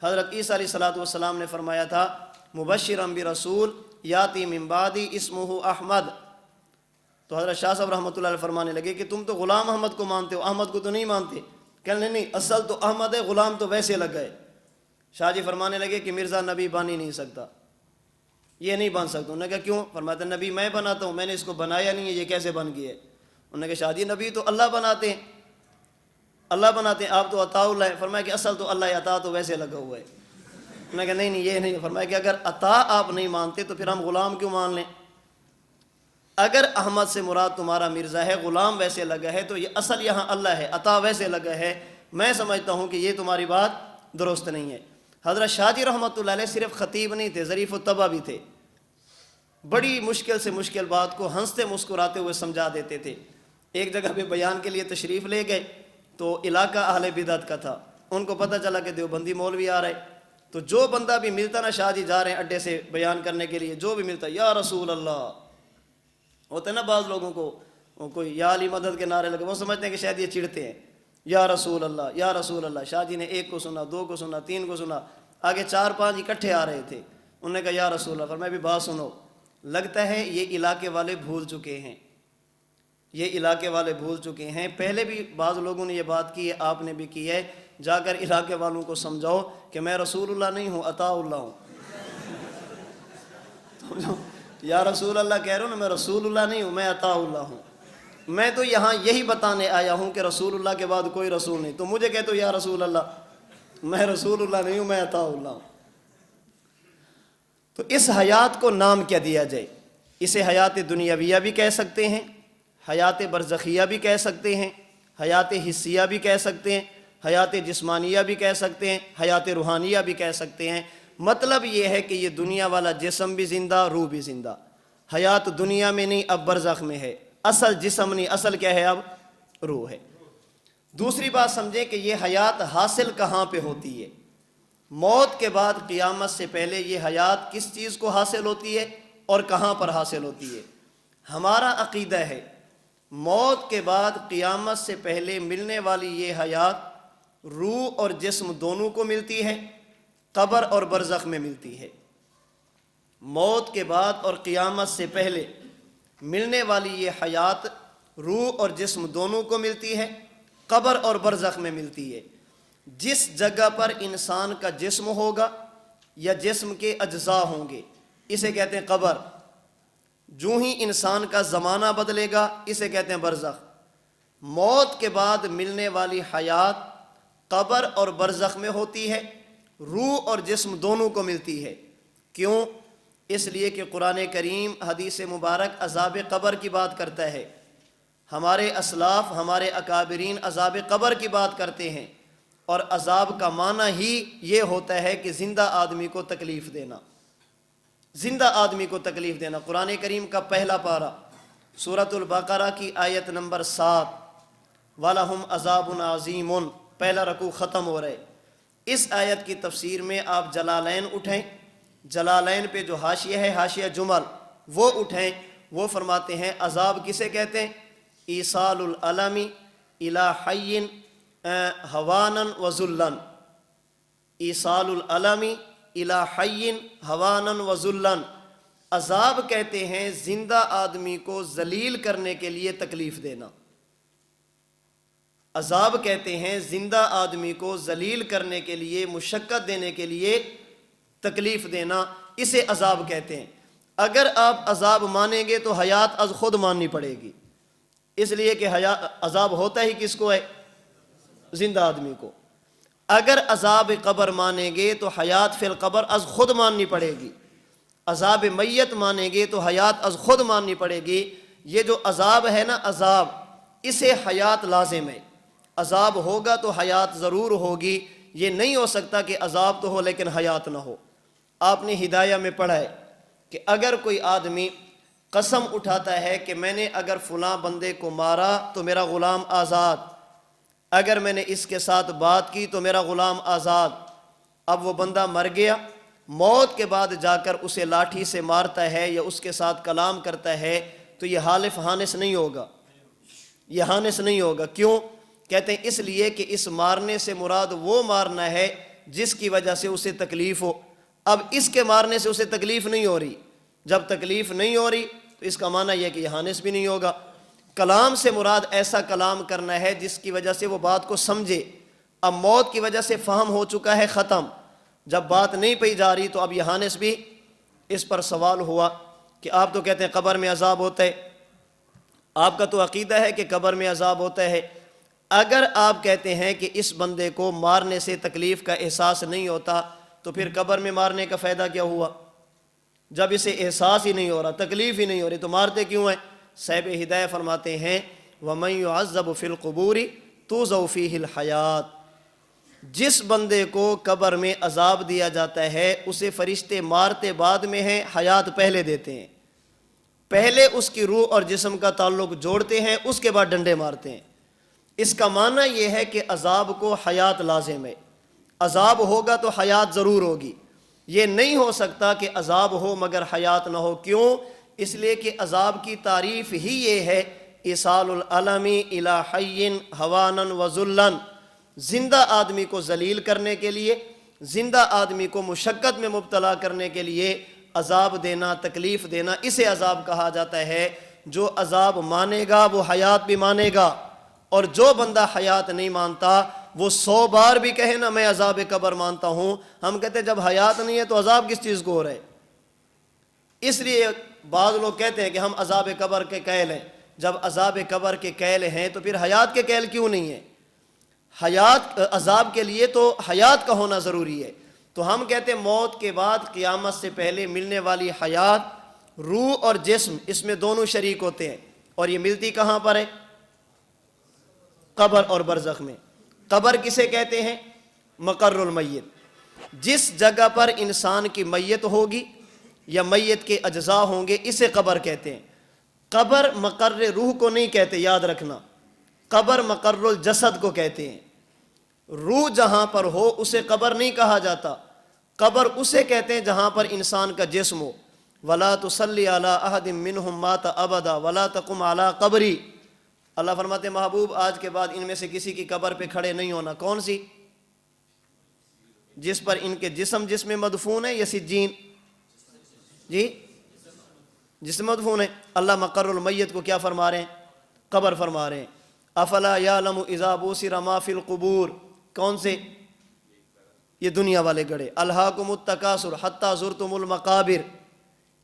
حضرت عیسیٰ علیہ السلام نے فرمایا تھا مبشرا برسول یاتی من بعدی اسمہ احمد۔ تو حضرت شاہ صاحب رحمۃ اللہ علیہ فرمانے لگے کہ تم تو غلام احمد کو مانتے ہو، احمد کو تو نہیں مانتے۔ کہنے نہیں، اصل تو احمد ہے، غلام تو ویسے لگا ہے۔ شاہ جی فرمانے لگے کہ مرزا نبی بن ہی نہیں سکتا، یہ نہیں بن سکتا۔ انہوں نے کہا کیوں؟ فرماتا نبی میں بناتا ہوں، میں نے اس کو بنایا نہیں ہے، یہ کیسے بن گیا ہے؟ انہوں نے کہا شاہ جی نبی تو اللہ بناتے ہیں، اللہ بناتے ہیں، آپ تو عطا اللہ ہے۔ فرمایا کہ اصل تو اللہ عطا تو ویسے لگا ہوا ہے۔ انہوں نے کہا نہیں یہ نہیں۔ فرمایا کہ اگر عطا آپ نہیں مانتے تو پھر ہم غلام کیوں مان لیں؟ اگر احمد سے مراد تمہارا مرزا ہے، غلام ویسے لگا ہے، تو یہ اصل یہاں اللہ ہے، عطا ویسے لگا ہے۔ میں سمجھتا ہوں کہ یہ تمہاری بات درست نہیں ہے۔ حضرت شاہ جی رحمۃ اللہ علیہ صرف خطیب نہیں تھے، ظریف الطبع بھی تھے۔ بڑی مشکل سے مشکل بات کو ہنستے مسکراتے ہوئے سمجھا دیتے تھے۔ ایک جگہ پہ بیان کے لیے تشریف لے گئے تو علاقہ اہل بدعت کا تھا، ان کو پتہ چلا کہ دیوبندی مولوی آ رہے، تو جو بندہ بھی ملتا نا، شاہ جی جا رہے ہیں اڈے سے بیان کرنے کے لیے، جو بھی ملتا یا رسول اللہ، ہوتا ہے نا بعض لوگوں کو کوئی یا علی مدد کے نعرے لگے، وہ سمجھتے ہیں کہ شاید یہ چڑھتے ہیں، یا رسول اللہ یا رسول اللہ۔ شاہ جی نے ایک کو سنا، دو کو سنا، تین کو سنا، آگے چار پانچ اکٹھے آ رہے تھے۔ انہوں نے کہا یا رسول اللہ۔ فرمایا بھی بات سنو، لگتا ہے یہ علاقے والے بھول چکے ہیں، یہ علاقے والے بھول چکے ہیں۔ پہلے بھی بعض لوگوں نے یہ بات کی ہے، آپ نے بھی کی ہے، جا کر علاقے والوں کو سمجھاؤ کہ میں رسول اللہ نہیں ہوں، عطا اللہ ہوں۔ یا رسول اللہ کہہ رہے ہو نا، میں رسول اللہ نہیں ہوں، میں عطا اللہ ہوں۔ میں تو یہاں یہی بتانے آیا ہوں کہ رسول اللہ کے بعد کوئی رسول نہیں، تو مجھے کہتے ہو یا رسول اللہ، میں رسول اللہ نہیں ہوں، میں عطا اللہ ہوں۔ تو اس حیات کو نام کیا دیا جائے؟ اسے حیات دنیاویہ بھی کہہ سکتے ہیں، حیات برزخیہ بھی کہہ سکتے ہیں، حیات حسیہ بھی کہہ سکتے ہیں، حیات جسمانیہ بھی کہہ سکتے ہیں، حیات روحانیہ بھی کہہ سکتے ہیں۔ مطلب یہ ہے کہ یہ دنیا والا جسم بھی زندہ، روح بھی زندہ۔ حیات دنیا میں نہیں، اب برزخ میں ہے۔ اصل جسم نہیں، اصل کیا ہے؟ اب روح ہے۔ دوسری بات سمجھیں کہ یہ حیات حاصل کہاں پہ ہوتی ہے؟ موت کے بعد قیامت سے پہلے یہ حیات کس چیز کو حاصل ہوتی ہے اور کہاں پر حاصل ہوتی ہے؟ ہمارا عقیدہ ہے موت کے بعد قیامت سے پہلے ملنے والی یہ حیات روح اور جسم دونوں کو ملتی ہے، قبر اور برزخ میں ملتی ہے۔ موت کے بعد اور قیامت سے پہلے ملنے والی یہ حیات روح اور جسم دونوں کو ملتی ہے، قبر اور برزخ میں ملتی ہے۔ جس جگہ پر انسان کا جسم ہوگا یا جسم کے اجزاء ہوں گے اسے کہتے ہیں قبر۔ جو ہی انسان کا زمانہ بدلے گا اسے کہتے ہیں برزخ۔ موت کے بعد ملنے والی حیات قبر اور برزخ میں ہوتی ہے، روح اور جسم دونوں کو ملتی ہے۔ کیوں؟ اس لیے کہ قرآن کریم حدیث مبارک عذاب قبر کی بات کرتا ہے، ہمارے اسلاف ہمارے اکابرین عذاب قبر کی بات کرتے ہیں، اور عذاب کا معنی ہی یہ ہوتا ہے کہ زندہ آدمی کو تکلیف دینا، زندہ آدمی کو تکلیف دینا۔ قرآن کریم کا پہلا پارہ سورۃ البقرہ کی آیت نمبر 7 وَلَهُمْ عَذَابٌ عَظِيمٌ، پہلا رکوع ختم ہو رہے۔ اس آیت کی تفسیر میں آپ جلالین اٹھیں، جلالین پہ جو حاشیہ ہے، حاشیہ جمل، وہ اٹھیں، وہ فرماتے ہیں عذاب کسے کہتے ہیں؟ ایصال العلم الی حی ہوانا وذلا، ایصال العلم الی حی ہوانا وذلا۔ عذاب کہتے ہیں زندہ آدمی کو ذلیل کرنے کے لیے تکلیف دینا، عذاب کہتے ہیں زندہ آدمی کو ذلیل کرنے کے لیے، مشقت دینے کے لیے تکلیف دینا، اسے عذاب کہتے ہیں۔ اگر آپ عذاب مانیں گے تو حیات از خود ماننی پڑے گی، اس لیے کہ عذاب ہوتا ہی کس کو ہے؟ زندہ آدمی کو۔ اگر عذاب قبر مانیں گے تو حیات فی القبر از خود ماننی پڑے گی، عذاب میت مانیں گے تو حیات از خود ماننی پڑے گی۔ یہ جو عذاب ہے نا، عذاب اسے حیات لازم ہے، عذاب ہوگا تو حیات ضرور ہوگی، یہ نہیں ہو سکتا کہ عذاب تو ہو لیکن حیات نہ ہو۔ آپ نے ہدایہ میں پڑھا ہے کہ اگر کوئی آدمی قسم اٹھاتا ہے کہ میں نے اگر فلاں بندے کو مارا تو میرا غلام آزاد، اگر میں نے اس کے ساتھ بات کی تو میرا غلام آزاد، اب وہ بندہ مر گیا، موت کے بعد جا کر اسے لاٹھی سے مارتا ہے یا اس کے ساتھ کلام کرتا ہے تو یہ حالف ہانس نہیں ہوگا، یہ ہانس نہیں ہوگا۔ کیوں؟ کہتے ہیں اس لیے کہ اس مارنے سے مراد وہ مارنا ہے جس کی وجہ سے اسے تکلیف ہو، اب اس کے مارنے سے اسے تکلیف نہیں ہو رہی، جب تکلیف نہیں ہو رہی تو اس کا معنی یہ کہ یہ ہانس بھی نہیں ہوگا۔ کلام سے مراد ایسا کلام کرنا ہے جس کی وجہ سے وہ بات کو سمجھے، اب موت کی وجہ سے فہم ہو چکا ہے، ختم، جب بات نہیں پئی جا رہی تو اب یہ ہانس بھی۔ اس پر سوال ہوا کہ آپ تو کہتے ہیں قبر میں عذاب ہوتا ہے، آپ کا تو عقیدہ ہے کہ قبر میں عذاب ہوتا ہے، اگر آپ کہتے ہیں کہ اس بندے کو مارنے سے تکلیف کا احساس نہیں ہوتا تو پھر قبر میں مارنے کا فائدہ کیا ہوا؟ جب اسے احساس ہی نہیں ہو رہا، تکلیف ہی نہیں ہو رہی تو مارتے کیوں ہیں؟ صاحب ہدایہ فرماتے ہیں وَمَن يُعَذَّبُ فِي الْقُبُورِ تُوزَوْ فِيهِ الْحَيَاةِ، جس بندے کو قبر میں عذاب دیا جاتا ہے اسے فرشتے مارتے بعد میں ہیں، حیات پہلے دیتے ہیں، پہلے اس کی روح اور جسم کا تعلق جوڑتے ہیں، اس کے بعد ڈنڈے مارتے ہیں۔ اس کا معنی یہ ہے کہ عذاب کو حیات لازم ہے، عذاب ہوگا تو حیات ضرور ہوگی، یہ نہیں ہو سکتا کہ عذاب ہو مگر حیات نہ ہو۔ کیوں؟ اس لیے کہ عذاب کی تعریف ہی یہ ہے ایصال العلم الی حی ہوانا وذلا، زندہ آدمی کو ذلیل کرنے کے لیے، زندہ آدمی کو مشقت میں مبتلا کرنے کے لیے عذاب دینا، تکلیف دینا، اسے عذاب کہا جاتا ہے۔ جو عذاب مانے گا وہ حیات بھی مانے گا، اور جو بندہ حیات نہیں مانتا وہ 100 بار بھی کہے نا میں عذاب قبر مانتا ہوں، ہم کہتے ہیں جب حیات نہیں ہے تو عذاب کس چیز کو ہو رہا ہے؟ اس لیے بعض لوگ کہتے ہیں کہ ہم عذاب قبر کے قائل ہیں، جب عذاب قبر کے قائل ہیں تو پھر حیات کے قائل کیوں نہیں ہیں؟ حیات عذاب کے لیے تو حیات کا ہونا ضروری ہے، تو ہم کہتے ہیں موت کے بعد قیامت سے پہلے ملنے والی حیات، روح اور جسم، اس میں دونوں شریک ہوتے ہیں، اور یہ ملتی کہاں پر ہے؟ قبر اور برزخ میں۔ قبر کسے کہتے ہیں؟ مقر المیت، جس جگہ پر انسان کی میت ہوگی یا میت کے اجزاء ہوں گے اسے قبر کہتے ہیں۔ قبر مقر روح کو نہیں کہتے، یاد رکھنا، قبر مقر الجسد کو کہتے ہیں۔ روح جہاں پر ہو اسے قبر نہیں کہا جاتا، قبر اسے کہتے ہیں جہاں پر انسان کا جسم ہو۔ وَلَا تُصَلِّ عَلَىٰ أَحَدٍ مِّنْهُمْ مَاتَ أَبَدًا وَلَا تَقُمْ عَلَىٰ قَبْرِي، اللہ فرماتے ہیں محبوب آج کے بعد ان میں سے کسی کی قبر پہ کھڑے نہیں ہونا۔ کون سی؟ جس پر ان کے جسم جس میں مدفون ہے، یا سجین؟ جی جس میں مدفون ہے۔ اللہ مقر المیت کو کیا فرما رہے ہیں؟ قبر فرما رہے ہیں۔ افلا یعلم اذا بوسر ما فی القبور، کون سے؟ یہ دنیا والے گڑھے۔ الہاکم التکاثر حتی زرتم المقابر،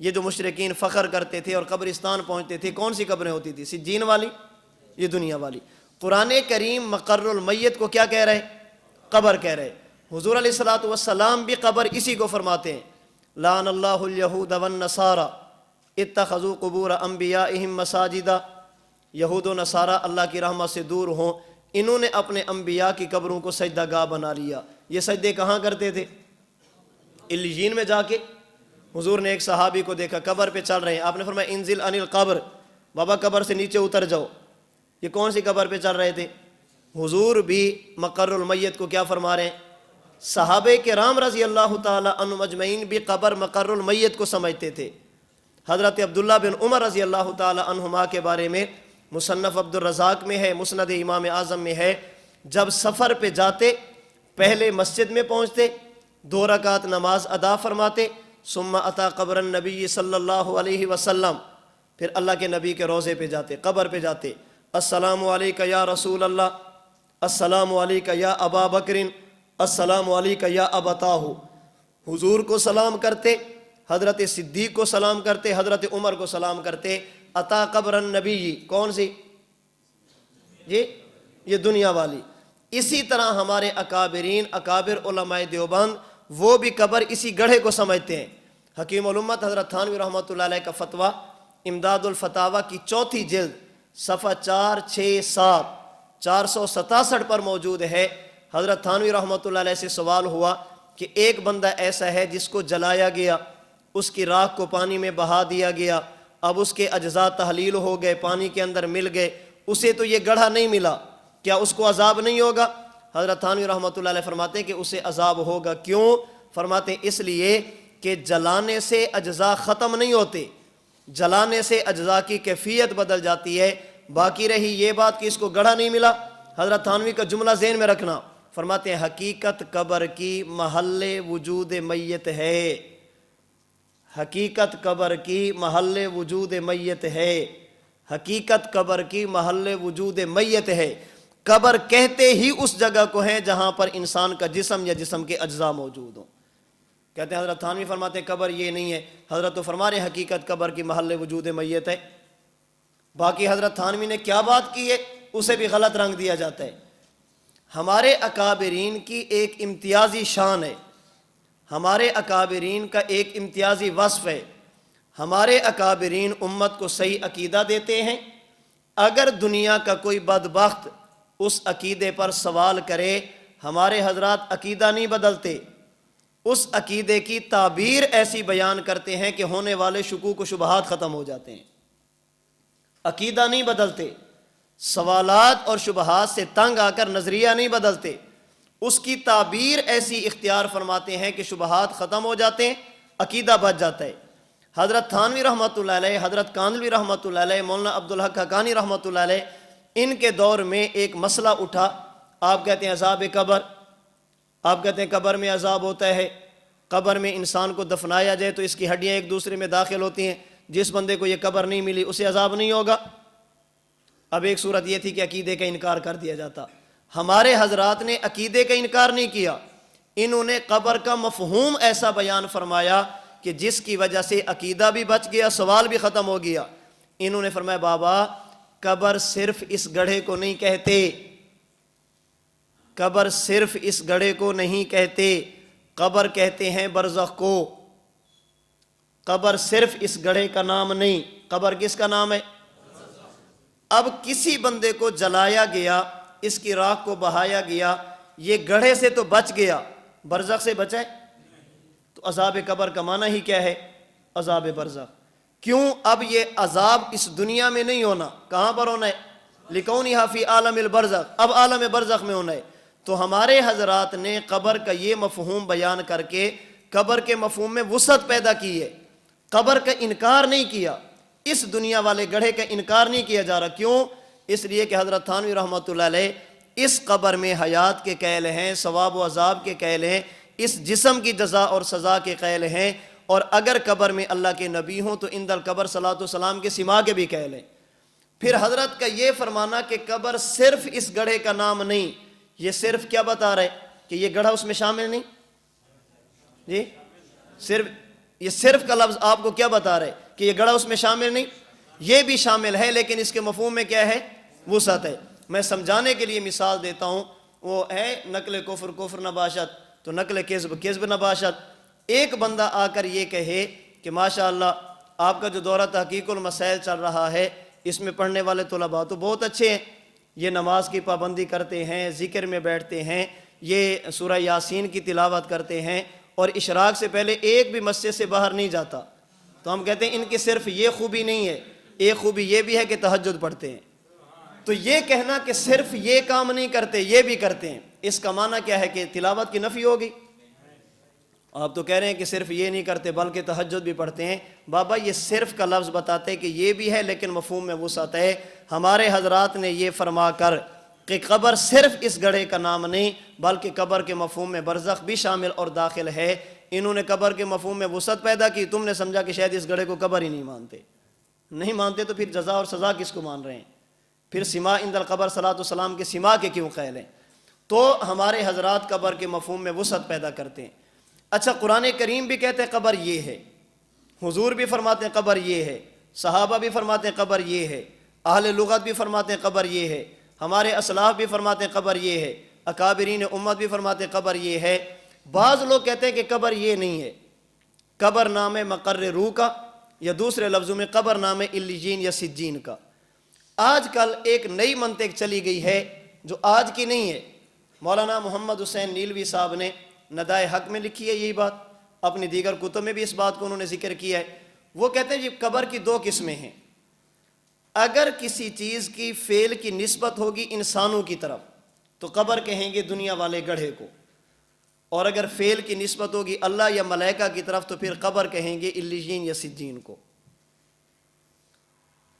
یہ جو مشرکین فخر کرتے تھے اور قبرستان پہنچتے تھے، کون سی قبریں ہوتی تھی؟ سجین والی، یہ دنیا والی۔ قرآن کریم مقر المیت کو کیا کہہ رہے؟ قبر کہہ رہے۔ حضور علیہ الصلوۃ والسلام بھی قبر اسی کو فرماتے ہیں۔ لعن اللہ الیہود والنصارى اتخذوا قبور انبیائہم مساجدا، یہود و نصارہ اللہ کی رحمت سے دور ہوں، انہوں نے اپنے انبیاء کی قبروں کو سجدہ گاہ بنا لیا۔ یہ سجدے کہاں کرتے تھے؟ علیین میں جا کے۔ حضور نے ایک صحابی کو دیکھا قبر پہ چل رہے ہیں، آپ نے فرمایا انزل عن القبر، بابا قبر سے نیچے اتر جاؤ۔ یہ کون سی قبر پہ چل رہے تھے؟ حضور بھی مقر المیت کو کیا فرما رہے ہیں؟ صحابہ کرام رضی اللہ تعالی عنہم اجمعین بھی قبر مقر المیت کو سمجھتے تھے۔ حضرت عبداللہ بن عمر رضی اللہ تعالی عنہما کے بارے میں مصنف عبد الرزاق میں ہے، مسند امام اعظم میں ہے، جب سفر پہ جاتے پہلے مسجد میں پہنچتے، 2 رکعت نماز ادا فرماتے، ثم اتا قبر النبی صلی اللہ علیہ وسلم، پھر اللہ کے نبی کے روضے پہ جاتے، قبر پہ جاتے، السلام علیکہ یا رسول اللہ، السلام علیکہ یا ابا بکر، السلام علیکہ یا ابتاہ، حضور کو سلام کرتے، حضرت صدیق کو سلام کرتے، حضرت عمر کو سلام کرتے۔ اتا قبر النبی، کون سی؟ یہ دنیا والی۔ اسی طرح ہمارے اکابرین، اکابر علماء دیوبند، وہ بھی قبر اسی گڑھے کو سمجھتے ہیں۔ حکیم الامت حضرت تھانوی رحمۃ اللہ علیہ کا فتویٰ امداد الفتاوی کی 4 جلد صفحہ 4 6 7 467 پر موجود ہے۔ حضرت تھانوی رحمۃ اللہ علیہ سے سوال ہوا کہ ایک بندہ ایسا ہے جس کو جلایا گیا، اس کی راکھ کو پانی میں بہا دیا گیا، اب اس کے اجزاء تحلیل ہو گئے، پانی کے اندر مل گئے، اسے تو یہ گڑھا نہیں ملا، کیا اس کو عذاب نہیں ہوگا؟ حضرت تھانوی رحمۃ اللہ علیہ فرماتے ہیں کہ اسے عذاب ہوگا۔ کیوں؟ فرماتے ہیں اس لیے کہ جلانے سے اجزاء ختم نہیں ہوتے، جلانے سے اجزاء کی کیفیت بدل جاتی ہے۔ باقی رہی یہ بات کہ اس کو گڑھا نہیں ملا، حضرت تھانوی کا جملہ ذہن میں رکھنا، فرماتے ہیں حقیقت قبر کی محل وجود میت ہے، حقیقت قبر کی محل وجود میت ہے، حقیقت قبر کی محل وجود میت ہے۔ قبر کہتے ہی اس جگہ کو ہے جہاں پر انسان کا جسم یا جسم کے اجزاء موجود ہوں۔ کہتے ہیں حضرت تھانوی فرماتے ہیں قبر یہ نہیں ہے، حضرت تو فرما رہے ہیں حقیقت قبر کی محل وجود میت ہے۔ باقی حضرت تھانوی نے کیا بات کی ہے اسے بھی غلط رنگ دیا جاتا ہے۔ ہمارے اکابرین کی ایک امتیازی شان ہے، ہمارے اکابرین کا ایک امتیازی وصف ہے، ہمارے اکابرین امت کو صحیح عقیدہ دیتے ہیں۔ اگر دنیا کا کوئی بدبخت اس عقیدے پر سوال کرے، ہمارے حضرات عقیدہ نہیں بدلتے، اس عقیدے کی تعبیر ایسی بیان کرتے ہیں کہ ہونے والے شکوک و شبہات ختم ہو جاتے ہیں۔ عقیدہ نہیں بدلتے، سوالات اور شبہات سے تنگ آ کر نظریہ نہیں بدلتے، اس کی تعبیر ایسی اختیار فرماتے ہیں کہ شبہات ختم ہو جاتے ہیں، عقیدہ بچ جاتا ہے۔ حضرت تھانوی رحمۃ اللہ علیہ، حضرت کاندھلوی رحمۃ اللہ علیہ، مولانا عبدالحق حقانی رحمۃ اللہ علیہ، ان کے دور میں ایک مسئلہ اٹھا۔ آپ کہتے ہیں عذاب قبر، آپ کہتے ہیں قبر میں عذاب ہوتا ہے، قبر میں انسان کو دفنایا جائے تو اس کی ہڈیاں ایک دوسرے میں داخل ہوتی ہیں، جس بندے کو یہ قبر نہیں ملی اسے عذاب نہیں ہوگا۔ اب ایک صورت یہ تھی کہ عقیدے کا انکار کر دیا جاتا، ہمارے حضرات نے عقیدے کا انکار نہیں کیا، انہوں نے قبر کا مفہوم ایسا بیان فرمایا کہ جس کی وجہ سے عقیدہ بھی بچ گیا، سوال بھی ختم ہو گیا۔ انہوں نے فرمایا بابا قبر صرف اس گڑھے کو نہیں کہتے، قبر صرف اس گڑھے کو نہیں کہتے، قبر کہتے ہیں برزخ کو، قبر صرف اس گڑھے کا نام نہیں، قبر کس کا نام ہے؟ اب کسی بندے کو جلایا گیا، اس کی راکھ کو بہایا گیا، یہ گڑھے سے تو بچ گیا، برزخ سے بچا ہے؟ تو عذاب قبر کا معنی ہی کیا ہے؟ عذاب برزخ۔ کیوں؟ اب یہ عذاب اس دنیا میں نہیں ہونا، کہاں پر ہونا ہے؟ لکونہا فی عالم البرزخ، اب عالم برزخ میں ہونا ہے۔ تو ہمارے حضرات نے قبر کا یہ مفہوم بیان کر کے قبر کے مفہوم میں وسعت پیدا کی ہے، قبر کا انکار نہیں کیا، اس دنیا والے گڑھے کا انکار نہیں کیا جا رہا۔ کیوں؟ اس لیے کہ حضرت تھانوی رحمۃ اللہ علیہ اس قبر میں حیات کے قائل ہیں، ثواب و عذاب کے قائل ہیں، اس جسم کی جزا اور سزا کے قائل ہیں، اور اگر قبر میں اللہ کے نبی ہوں تو عند القبر صلاۃ و سلام کے سما کے بھی قائل ہیں۔ پھر حضرت کا یہ فرمانا کہ قبر صرف اس گڑھے کا نام نہیں، یہ صرف کیا بتا رہے کہ یہ گڑھا اس میں شامل نہیں؟ جی صرف یہ صرف کا لفظ آپ کو کیا بتا رہے کہ یہ گڑھا اس میں شامل نہیں؟ یہ بھی شامل ہے، لیکن اس کے مفہوم میں کیا ہے؟ وسعت ہے۔ میں سمجھانے کے لیے مثال دیتا ہوں، وہ ہے نقل کفر کفر نباشت تو نقل کذب کذب نباشت۔ ایک بندہ آ کر یہ کہے کہ ماشاءاللہ آپ کا جو دورہ تحقیق المسائل چل رہا ہے اس میں پڑھنے والے طلباء تو بہت اچھے ہیں، یہ نماز کی پابندی کرتے ہیں، ذکر میں بیٹھتے ہیں، یہ سورہ یاسین کی تلاوت کرتے ہیں، اور اشراق سے پہلے ایک بھی مسجد سے باہر نہیں جاتا۔ تو ہم کہتے ہیں ان کی صرف یہ خوبی نہیں ہے، ایک خوبی یہ بھی ہے کہ تہجد پڑھتے ہیں۔ تو یہ کہنا کہ صرف یہ کام نہیں کرتے یہ بھی کرتے ہیں، اس کا معنی کیا ہے کہ تلاوت کی نفی ہوگی؟ آپ تو کہہ رہے ہیں کہ صرف یہ نہیں کرتے بلکہ تہجد بھی پڑھتے ہیں۔ بابا یہ صرف کا لفظ بتاتے کہ یہ بھی ہے لیکن مفہوم میں وسعت ہے۔ ہمارے حضرات نے یہ فرما کر کہ قبر صرف اس گڑھے کا نام نہیں بلکہ قبر کے مفہوم میں برزخ بھی شامل اور داخل ہے، انہوں نے قبر کے مفہوم میں وسعت پیدا کی، تم نے سمجھا کہ شاید اس گڑھے کو قبر ہی نہیں مانتے۔ نہیں مانتے تو پھر جزا اور سزا کس کو مان رہے ہیں؟ پھر سما عند القبر صلاۃ و سلام کے سما کے کیوں قائل ہیں؟ تو ہمارے حضرات قبر کے مفہوم میں وسعت پیدا کرتے ہیں۔ اچھا قرآن کریم بھی کہتے ہیں قبر یہ ہے، حضور بھی فرماتے ہیں قبر یہ ہے، صحابہ بھی فرماتے ہیں قبر یہ ہے، اہل لغت بھی فرماتے ہیں قبر یہ ہے، ہمارے اسلاف بھی فرماتے ہیں قبر یہ ہے، اکابرین امت بھی فرماتے ہیں قبر یہ ہے۔ بعض لوگ کہتے ہیں کہ قبر یہ نہیں ہے، قبر نام ہے مقر روح کا، یا دوسرے لفظوں میں قبر نام ہے علیین یا سجین کا۔ آج کل ایک نئی منطق چلی گئی ہے جو آج کی نہیں ہے، مولانا محمد حسین نیلوی صاحب نے ندائے حق میں لکھی ہے یہی بات، اپنی دیگر کتب میں بھی اس بات کو انہوں نے ذکر کیا ہے۔ وہ کہتے ہیں جی قبر کی دو قسمیں ہیں، اگر کسی چیز کی فعل کی نسبت ہوگی انسانوں کی طرف تو قبر کہیں گے دنیا والے گڑھے کو، اور اگر فعل کی نسبت ہوگی اللہ یا ملائکہ کی طرف تو پھر قبر کہیں گے علیین یا سجین کو۔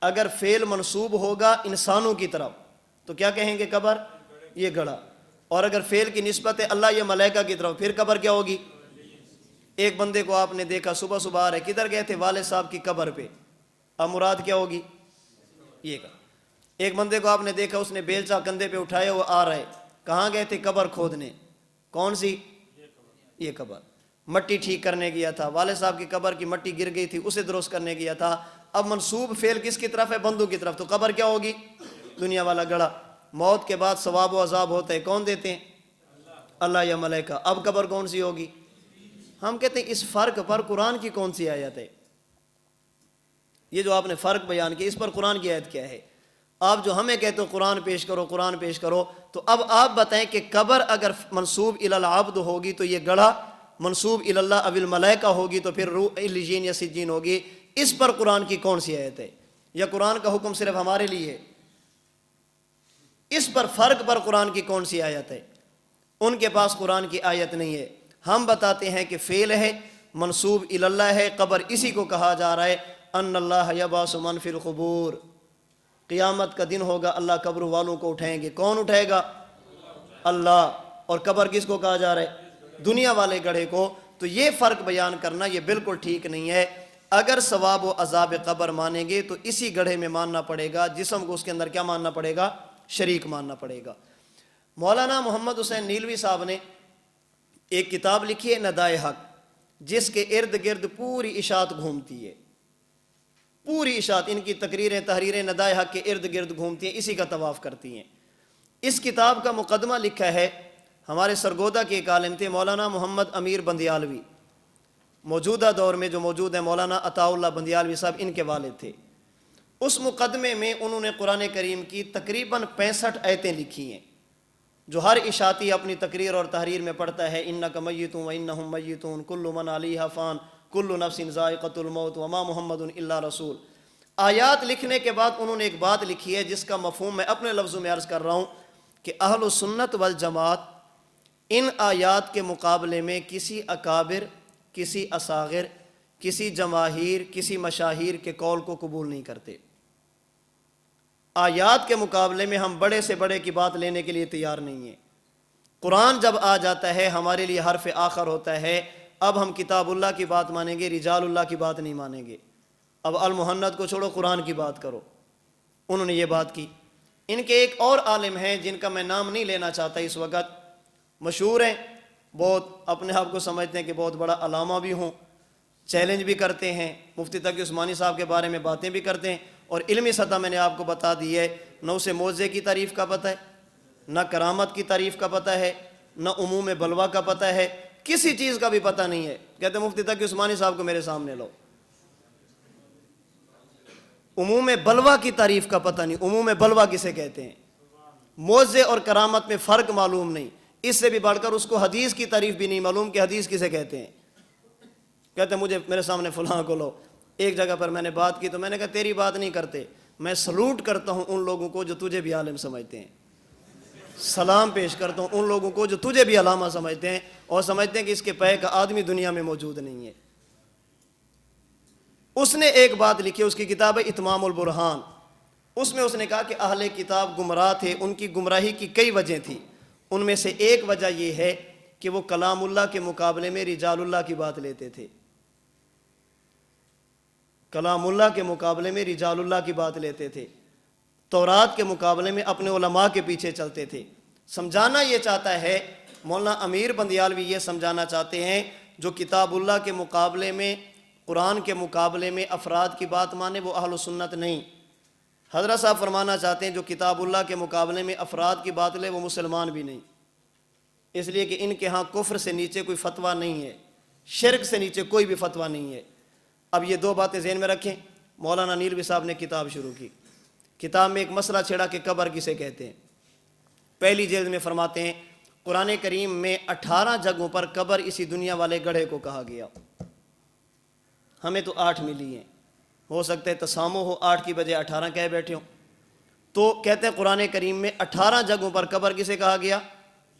اگر فعل منسوب ہوگا انسانوں کی طرف تو کیا کہیں گے؟ قبر، یہ گڑھا، اور اگر فعل کی نسبت ہے اللہ یا ملائکہ کی طرف پھر قبر کیا ہوگی؟ ایک بندے کو آپ نے دیکھا صبح صبح آ رہے، کدھر گئے تھے؟ والد صاحب کی قبر پہ، اب مراد کیا ہوگی؟ یہ کہا۔ ایک بندے کو آپ نے دیکھا اس نے بیلچا کندھے پہ اٹھایا وہ آ رہے، کہاں گئے تھے؟ قبر کھودنے۔ کون سی؟ یہ قبر۔ مٹی ٹھیک کرنے گیا تھا، والد صاحب کی قبر کی مٹی گر گئی تھی اسے درست کرنے گیا تھا۔ اب منسوب فعل کس کی طرف ہے؟ بندوں کی طرف، تو قبر کیا ہوگی؟ دنیا والا گڑھا۔ موت کے بعد ثواب و عذاب ہوتا ہے، کون دیتے ہیں؟ اللہ یا ملائکہ۔ اب قبر کون سی ہوگی؟ ہم کہتے ہیں اس فرق پر قرآن کی کون سی آیت ہے؟ یہ جو آپ نے فرق بیان کیا اس پر قرآن کی آیت کیا ہے؟ آپ جو ہمیں کہتے ہو قرآن پیش کرو قرآن پیش کرو، تو اب آپ بتائیں کہ قبر اگر منسوب الی العبد ہوگی تو یہ گڑھا، منسوب الی اللہ او الملائکہ ہوگی تو پھر روح علیین یا سجین ہوگی، اس پر قرآن کی کون سی آیت ہے؟ یا قرآن کا حکم صرف ہمارے لیے ہے؟ اس پر فرق پر قرآن کی کون سی آیت ہے؟ ان کے پاس قرآن کی آیت نہیں ہے۔ ہم بتاتے ہیں کہ فعل ہے، منسوب الی اللہ ہے، قبر اسی کو کہا جا رہا ہے۔ ان اللہ یبعث من فی القبور، قیامت کا دن ہوگا اللہ قبر والوں کو اٹھائیں گے۔ کون اٹھائے گا؟ اللہ۔ اور قبر کس کو کہا جا رہا ہے؟ دنیا والے گڑھے کو۔ تو یہ فرق بیان کرنا یہ بالکل ٹھیک نہیں ہے۔ اگر ثواب و عذاب قبر مانیں گے تو اسی گڑھے میں ماننا پڑے گا، جسم کو اس کے اندر کیا ماننا پڑے گا؟ شریک ماننا پڑے گا۔ مولانا محمد حسین نیلوی صاحب نے ایک کتاب لکھی ہے ندائے حق، جس کے ارد گرد پوری اشاعت گھومتی ہے، پوری اشاعت ان کی تقریریں تحریریں ندائے حق کے ارد گرد گھومتی ہیں، اسی کا طواف کرتی ہیں۔ اس کتاب کا مقدمہ لکھا ہے ہمارے سرگودا کے ایک عالم تھے مولانا محمد امیر بندیالوی، موجودہ دور میں جو موجود ہیں مولانا عطاء اللہ بندیالوی صاحب ان کے والد تھے۔ اس مقدمے میں انہوں نے قرآن کریم کی تقریباً 65 آیتیں لکھی ہیں جو ہر اشاعتی اپنی تقریر اور تحریر میں پڑھتا ہے۔ انک میت و انہم میتون کل من علیہا فان کل نفس ذائقۃ الموت وما محمد الا رسول۔ آیات لکھنے کے بعد انہوں نے ایک بات لکھی ہے جس کا مفہوم میں اپنے لفظوں میں عرض کر رہا ہوں کہ اہل سنت والجماعت ان آیات کے مقابلے میں کسی اکابر، کسی اصاغر، کسی جماہیر، کسی مشاہیر کے قول کو قبول نہیں کرتے۔ آیات کے مقابلے میں ہم بڑے سے بڑے کی بات لینے کے لیے تیار نہیں ہیں۔ قرآن جب آ جاتا ہے ہمارے لیے حرف آخر ہوتا ہے، اب ہم کتاب اللہ کی بات مانیں گے، رجال اللہ کی بات نہیں مانیں گے۔ اب المحنت کو چھوڑو، قرآن کی بات کرو۔ انہوں نے یہ بات کی۔ ان کے ایک اور عالم ہیں جن کا میں نام نہیں لینا چاہتا اس وقت، مشہور ہیں، بہت اپنے آپ کو سمجھتے ہیں کہ بہت بڑا علامہ بھی ہوں، چیلنج بھی کرتے ہیں، مفتی تقی عثمانی صاحب کے بارے میں باتیں بھی کرتے ہیں، اور علمی سطح میں نے آپ کو بتا دی ہے، نہ اسے معجزے کی تعریف کا پتہ ہے، نہ کرامت کی تعریف کا پتہ ہے، نہ عموم بلوا کا پتہ ہے، کسی چیز کا بھی پتہ نہیں ہے۔ کہتے ہیں مفتی تقی عثمانی صاحب کو میرے سامنے لو، عموم بلوا کی تعریف کا پتہ نہیں، عموم بلوا کسے کہتے ہیں، معجزے اور کرامت میں فرق معلوم نہیں، اس سے بھی بڑھ کر اس کو حدیث کی تعریف بھی نہیں معلوم کہ حدیث کسے کہتے ہیں۔ کہتے ہیں مجھے میرے سامنے فلاں کو لو۔ ایک جگہ پر میں نے بات کی تو میں نے کہا تیری بات نہیں کرتے، میں سلوٹ کرتا ہوں ان لوگوں کو جو تجھے بھی عالم سمجھتے ہیں، سلام پیش کرتا ہوں ان لوگوں کو جو تجھے بھی علامہ سمجھتے ہیں اور سمجھتے ہیں کہ اس کے پے کا آدمی دنیا میں موجود نہیں ہے۔ اس نے ایک بات لکھی، اس کی کتاب ہے اتمام البرہان، اس میں اس نے کہا کہ اہل کتاب گمراہ تھے، ان کی گمراہی کی کئی وجہ تھی، ان میں سے ایک وجہ یہ ہے کہ وہ کلام اللہ کے مقابلے میں رجال اللہ کی بات لیتے تھے، کلام اللہ کے مقابلے میں رجال اللہ کی بات لیتے تھے، تورات کے مقابلے میں اپنے علماء کے پیچھے چلتے تھے۔ سمجھانا یہ چاہتا ہے مولانا امیر بندیالوی، یہ سمجھانا چاہتے ہیں جو کتاب اللہ کے مقابلے میں، قرآن کے مقابلے میں افراد کی بات مانے وہ اہل سنت نہیں۔ حضرت صاحب فرمانا چاہتے ہیں جو کتاب اللہ کے مقابلے میں افراد کی بات لے وہ مسلمان بھی نہیں، اس لیے کہ ان کے ہاں کفر سے نیچے کوئی فتویٰ نہیں ہے، شرک سے نیچے کوئی بھی فتویٰ نہیں ہے۔ اب یہ دو باتیں ذہن میں رکھیں. مولانا نیلوی صاحب نے کتاب شروع کی. کتاب میں ایک مسئلہ چھیڑا کہ قبر کسے کہتے ہیں. پہلی جلد میں فرماتے ہیں قرآن کریم میں 18 جگہوں پر قبر اسی دنیا والے گڑھے کو کہا گیا. ہمیں تو 8 ملی ہیں, ہو سکتا ہے تسامو ہو 8 کی بجائے 18 کہہ بیٹھے ہوں. تو کہتے ہیں قرآن کریم میں 18 جگہوں پر قبر کسے کہا گیا؟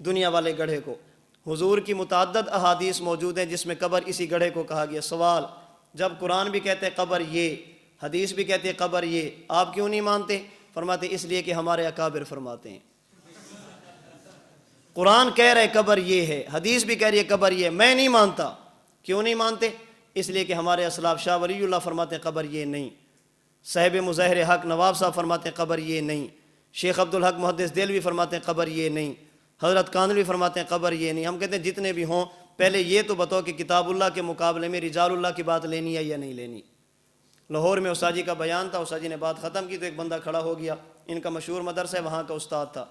دنیا والے گڑھے کو. حضور کی متعدد احادیث موجود ہیں جس میں قبر اسی گڑھے کو کہا گیا. سوال, جب قرآن بھی کہتے ہیں قبر یہ, حدیث بھی کہتے ہیں قبر یہ, آپ کیوں نہیں مانتے؟ فرماتے اس لیے کہ ہمارے اکابر فرماتے ہیں. قرآن کہہ رہے قبر یہ ہے, حدیث بھی کہہ رہی ہے قبر یہ ہے, میں نہیں مانتا. کیوں نہیں مانتے؟ اس لیے کہ ہمارے اسلاف شاہ ولی اللہ فرماتے ہیں قبر یہ نہیں, صاحب مظاہر حق نواب صاحب فرماتے ہیں قبر یہ نہیں, شیخ عبدالحق محدث دہلوی فرماتے ہیں قبر یہ نہیں, حضرت کاندھلوی فرماتے ہیں قبر یہ نہیں. ہم کہتے ہیں جتنے بھی ہوں پہلے یہ تو بتاؤ کہ کتاب اللہ کے مقابلے میں رجال اللہ کی بات لینی ہے یا نہیں لینی. لاہور میں استاد جی کا بیان تھا, استاد جی نے بات ختم کی تو ایک بندہ کھڑا ہو گیا, ان کا مشہور مدرسہ ہے, وہاں کا استاد تھا.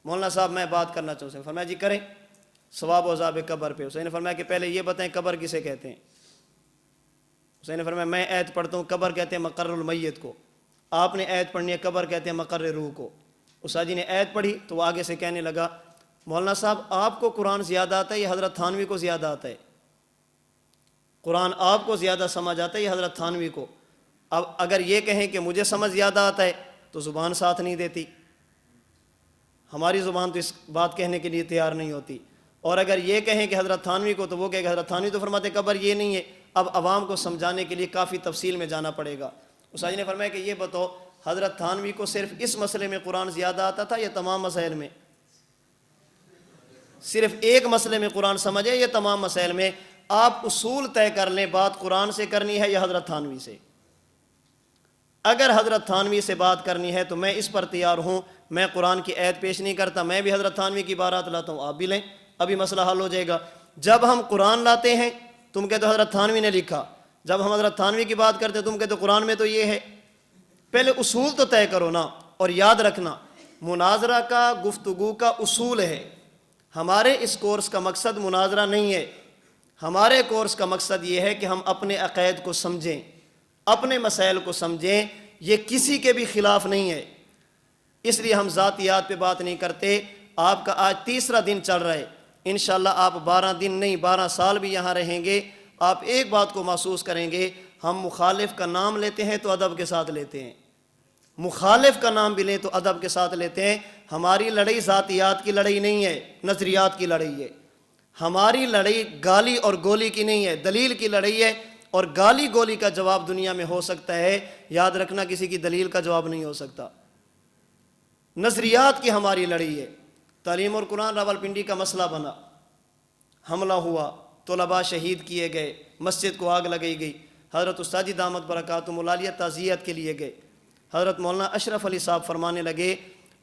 مولانا صاحب میں بات کرنا چاہتا ہوں. فرمایا جی کریں, ثواب و عذاب قبر پہ. حسین نے فرمایا کہ پہلے یہ بتائیں قبر کسے کہتے ہیں. حسین نے فرمایا میں آیت پڑھتا ہوں, قبر کہتے ہیں مقر المیت کو. آپ نے آیت پڑھنی ہے, قبر کہتے ہیں مقر روح کو. استاد جی نے آیت پڑھی تو وہ آگے سے کہنے لگا مولانا صاحب آپ کو قرآن زیادہ آتا ہے یا حضرت تھانوی کو زیادہ آتا ہے؟ قرآن آپ کو زیادہ سمجھ آتا ہے یا حضرت تھانوی کو؟ اب اگر یہ کہیں کہ مجھے سمجھ زیادہ آتا ہے تو زبان ساتھ نہیں دیتی, ہماری زبان تو اس بات کہنے کے لیے تیار نہیں ہوتی. اور اگر یہ کہیں کہ حضرت تھانوی کو تو وہ کہے کہ حضرت تھانوی تو فرماتے قبر یہ نہیں ہے. اب عوام کو سمجھانے کے لیے کافی تفصیل میں جانا پڑے گا. استاد نے فرمایا کہ یہ بتاؤ حضرت تھانوی کو صرف اس مسئلے میں قرآن زیادہ آتا تھا یا تمام مسائل میں؟ صرف ایک مسئلے میں قرآن سمجھے یا تمام مسائل میں؟ آپ اصول طے کر لیں, بات قرآن سے کرنی ہے یا حضرت تھانوی سے. اگر حضرت تھانوی سے بات کرنی ہے تو میں اس پر تیار ہوں, میں قرآن کی آیت پیش نہیں کرتا, میں بھی حضرت تھانوی کی بارات لاتا ہوں, آپ بھی لیں, ابھی مسئلہ حل ہو جائے گا. جب ہم قرآن لاتے ہیں تم کہتے ہو حضرت تھانوی نے لکھا, جب ہم حضرت تھانوی کی بات کرتے تم کہتے ہو قرآن میں تو یہ ہے. پہلے اصول تو طے کرو نا. اور یاد رکھنا مناظرہ کا, گفتگو کا اصول ہے. ہمارے اس کورس کا مقصد مناظرہ نہیں ہے, ہمارے کورس کا مقصد یہ ہے کہ ہم اپنے عقائد کو سمجھیں, اپنے مسائل کو سمجھیں. یہ کسی کے بھی خلاف نہیں ہے, اس لیے ہم ذاتیات پہ بات نہیں کرتے. آپ کا آج 3را دن چل رہا ہے, انشاءاللہ آپ 12 دن نہیں 12 سال بھی یہاں رہیں گے. آپ ایک بات کو محسوس کریں گے, ہم مخالف کا نام لیتے ہیں تو ادب کے ساتھ لیتے ہیں, مخالف کا نام بھی لیں تو ادب کے ساتھ لیتے ہیں. ہماری لڑائی ذاتیات کی لڑائی نہیں ہے, نظریات کی لڑائی ہے. ہماری لڑائی گالی اور گولی کی نہیں ہے, دلیل کی لڑائی ہے. اور گالی گولی کا جواب دنیا میں ہو سکتا ہے, یاد رکھنا کسی کی دلیل کا جواب نہیں ہو سکتا. نظریات کی ہماری لڑائی ہے. تعلیم اور قرآن راولپنڈی کا مسئلہ بنا, حملہ ہوا, طلباء شہید کیے گئے, مسجد کو آگ لگائی گئی. حضرت استاد جی دامت برکاتہم العالیہ تعزیت کے لیے گئے. حضرت مولانا اشرف علی صاحب فرمانے لگے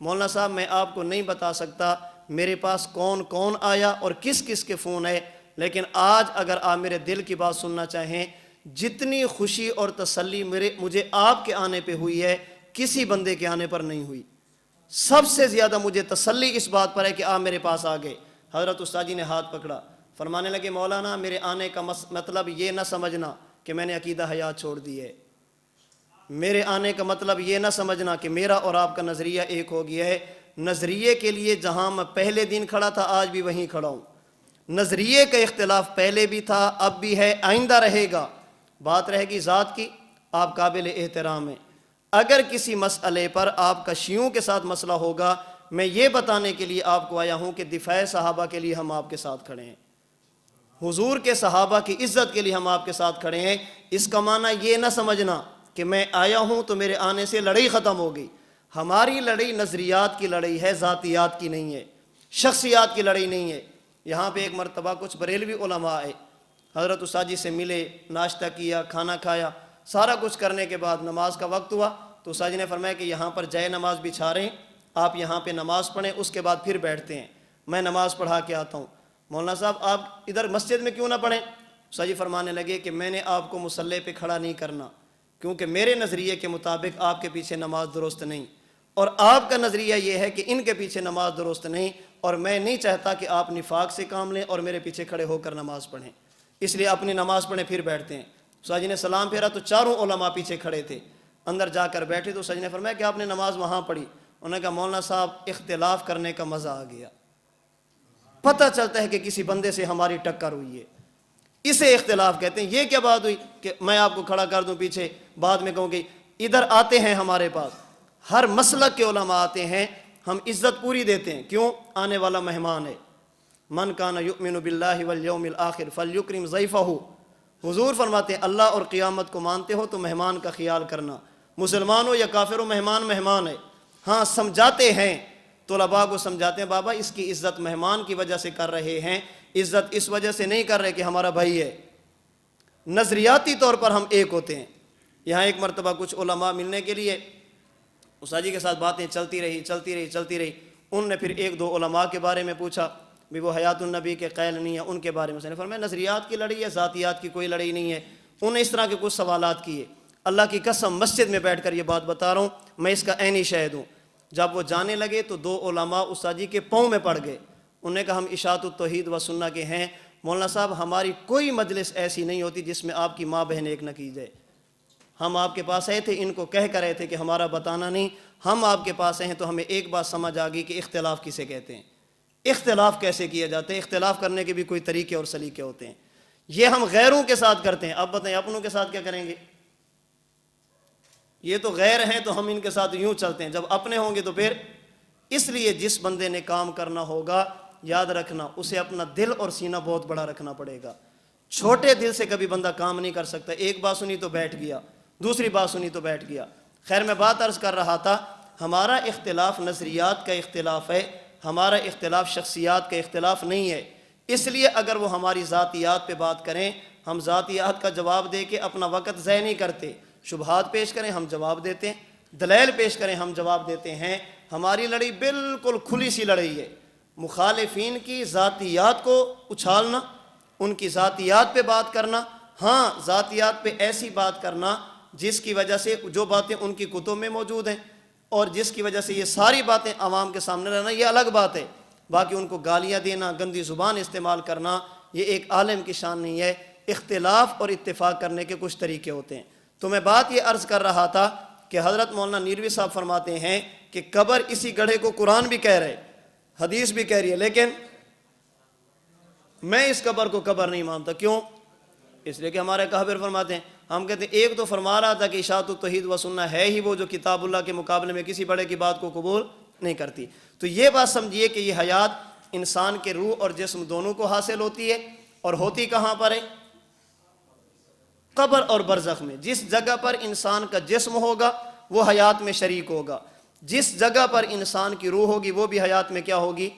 مولانا صاحب میں آپ کو نہیں بتا سکتا میرے پاس کون کون آیا اور کس کس کے فون ہے, لیکن آج اگر آپ میرے دل کی بات سننا چاہیں, جتنی خوشی اور تسلی مجھے آپ کے آنے پہ ہوئی ہے کسی بندے کے آنے پر نہیں ہوئی. سب سے زیادہ مجھے تسلی اس بات پر ہے کہ آپ میرے پاس آ گئے. حضرت استاد جی نے ہاتھ پکڑا, فرمانے لگے مولانا میرے آنے کا مطلب یہ نہ سمجھنا کہ میں نے عقیدہ حیات چھوڑ دی ہے. میرے آنے کا مطلب یہ نہ سمجھنا کہ میرا اور آپ کا نظریہ ایک ہو گیا ہے. نظریے کے لیے جہاں میں پہلے دن کھڑا تھا آج بھی وہیں کھڑا ہوں. نظریے کا اختلاف پہلے بھی تھا, اب بھی ہے, آئندہ رہے گا. بات رہے گی ذات کی, آپ قابل احترام ہیں. اگر کسی مسئلے پر آپ کا شیعوں کے ساتھ مسئلہ ہوگا, میں یہ بتانے کے لیے آپ کو آیا ہوں کہ دفاع صحابہ کے لیے ہم آپ کے ساتھ کھڑے ہیں, حضور کے صحابہ کی عزت کے لیے ہم آپ کے ساتھ کھڑے ہیں. اس کا معنی یہ نہ سمجھنا کہ میں آیا ہوں تو میرے آنے سے لڑائی ختم ہو گئی. ہماری لڑائی نظریات کی لڑائی ہے, ذاتیات کی نہیں ہے, شخصیات کی لڑائی نہیں ہے. یہاں پہ ایک مرتبہ کچھ بریلوی علماء آئے, حضرت استاد جی سے ملے, ناشتہ کیا, کھانا کھایا, سارا کچھ کرنے کے بعد نماز کا وقت ہوا تو استاد جی نے فرمایا کہ یہاں پر جائے نماز بچھا رہے ہیں, آپ یہاں پہ نماز پڑھیں, اس کے بعد پھر بیٹھتے ہیں, میں نماز پڑھا کے آتا ہوں. مولانا صاحب آپ ادھر مسجد میں کیوں نہ پڑھیں؟ استاد جی فرمانے لگے کہ میں نے آپ کو مصلی پہ کھڑا نہیں کرنا, کیونکہ میرے نظریے کے مطابق آپ کے پیچھے نماز درست نہیں, اور آپ کا نظریہ یہ ہے کہ ان کے پیچھے نماز درست نہیں, اور میں نہیں چاہتا کہ آپ نفاق سے کام لیں اور میرے پیچھے کھڑے ہو کر نماز پڑھیں, اس لیے اپنی نماز پڑھیں پھر بیٹھتے ہیں. استاد جی نے سلام پھیرا تو چاروں علماء پیچھے کھڑے تھے، اندر جا کر بیٹھے تو استاد جی نے فرمایا کہ آپ نے نماز وہاں پڑھی؟ انہوں نے کہا مولانا صاحب اختلاف کرنے کا مزہ آ گیا، پتہ چلتا ہے کہ کسی بندے سے ہماری ٹکر ہوئی ہے، اسے اختلاف کہتے ہیں۔ یہ کیا بات ہوئی کہ میں آپ کو کھڑا کر دوں پیچھے، بعد میں کہوں کہ ادھر آتے ہیں ہمارے پاس، ہر مسلک کے علماء آتے ہیں، ہم عزت پوری دیتے ہیں، کیوں؟ آنے والا مہمان ہے۔ من کان یؤمن باللہ والیوم الآخر فلیکرم ضیفہ، حضور فرماتے ہیں اللہ اور قیامت کو مانتے ہو تو مہمان کا خیال کرنا، مسلمان ہو یا کافر ہو، مہمان مہمان ہے۔ ہاں سمجھاتے ہیں، طلباء کو سمجھاتے ہیں بابا اس کی عزت مہمان کی وجہ سے کر رہے ہیں، عزت اس وجہ سے نہیں کر رہے کہ ہمارا بھائی ہے۔ نظریاتی طور پر ہم ایک ہوتے ہیں۔ یہاں ایک مرتبہ کچھ علماء ملنے کے لیے استاد جی کے ساتھ باتیں چلتی رہی، ان نے پھر ایک دو علماء کے بارے میں پوچھا بھی وہ حیات النبی کے قائل نہیں ہے، ان کے بارے میں فرمایا نظریات کی لڑائی ہے، ذاتیات کی کوئی لڑائی نہیں ہے۔ انہوں نے اس طرح کے کچھ سوالات کیے، اللہ کی قسم مسجد میں بیٹھ کر یہ بات بتا رہا ہوں، میں اس کا عینی شاہد ہوں۔ جب وہ جانے لگے تو دو علماء استاد جی کے پاؤں میں پڑ گئے، انہوں نے کہا ہم اشاعت التوحید و سنہ کے ہیں، مولانا صاحب ہماری کوئی مجلس ایسی نہیں ہوتی جس میں آپ کی ماں بہن ایک نہ کی جائے۔ ہم آپ کے پاس آئے تھے، ان کو کہہ کر رہے تھے کہ ہمارا بتانا نہیں، ہم آپ کے پاس آئے ہیں تو ہمیں ایک بات سمجھ آ گئی کہ اختلاف کسے کہتے ہیں، اختلاف کیسے کیا جاتے ہیں، اختلاف کرنے کے بھی کوئی طریقے اور سلیقے ہوتے ہیں۔ یہ ہم غیروں کے ساتھ کرتے ہیں، اب بتائیں اپنوں کے ساتھ کیا کریں گے؟ یہ تو غیر ہیں تو ہم ان کے ساتھ یوں چلتے ہیں، جب اپنے ہوں گے تو پھر۔ اس لیے جس بندے نے کام کرنا ہوگا یاد رکھنا اسے اپنا دل اور سینہ بہت بڑا رکھنا پڑے گا۔ چھوٹے دل سے کبھی بندہ کام نہیں کر سکتا، ایک بات سنی تو بیٹھ گیا، دوسری بات سنی تو بیٹھ گیا۔ خیر میں بات عرض کر رہا تھا، ہمارا اختلاف نظریات کا اختلاف ہے، ہمارا اختلاف شخصیات کا اختلاف نہیں ہے۔ اس لیے اگر وہ ہماری ذاتیات پہ بات کریں، ہم ذاتیات کا جواب دے کے اپنا وقت ضائع نہیں کرتے، شبہات پیش کریں ہم جواب دیتے ہیں، دلائل پیش کریں ہم جواب دیتے ہیں۔ ہماری لڑائی بالکل کھلی سی لڑائی ہے، مخالفین کی ذاتیات کو اچھالنا، ان کی ذاتیات پہ بات کرنا، ہاں ذاتیات پہ ایسی بات کرنا جس کی وجہ سے جو باتیں ان کی کتب میں موجود ہیں اور جس کی وجہ سے یہ ساری باتیں عوام کے سامنے رہنا، یہ الگ بات ہے۔ باقی ان کو گالیاں دینا، گندی زبان استعمال کرنا، یہ ایک عالم کی شان نہیں ہے۔ اختلاف اور اتفاق کرنے کے کچھ طریقے ہوتے ہیں۔ تو میں بات یہ عرض کر رہا تھا کہ حضرت مولانا نیروی صاحب فرماتے ہیں کہ قبر اسی گڑھے کو قرآن بھی کہہ رہے، حدیث بھی کہہ رہی ہے، لیکن میں اس قبر کو قبر نہیں مانتا۔ کیوں؟ اس لیے کہ ہمارے کہبر فرماتے ہیں، ہم کہتے ہیں ایک تو فرما رہا تھا کہ اشاعت التوحید و سنہ ہے ہی وہ جو کتاب اللہ کے مقابلے میں کسی بڑے کی بات کو قبول نہیں کرتی۔ تو یہ بات سمجھیے کہ یہ حیات انسان کے روح اور جسم دونوں کو حاصل ہوتی ہے، اور ہوتی کہاں پر ہے؟ قبر اور برزخ میں۔ جس جگہ پر انسان کا جسم ہوگا وہ حیات میں شریک ہوگا، جس جگہ پر انسان کی روح ہوگی وہ بھی حیات میں کیا ہوگی؟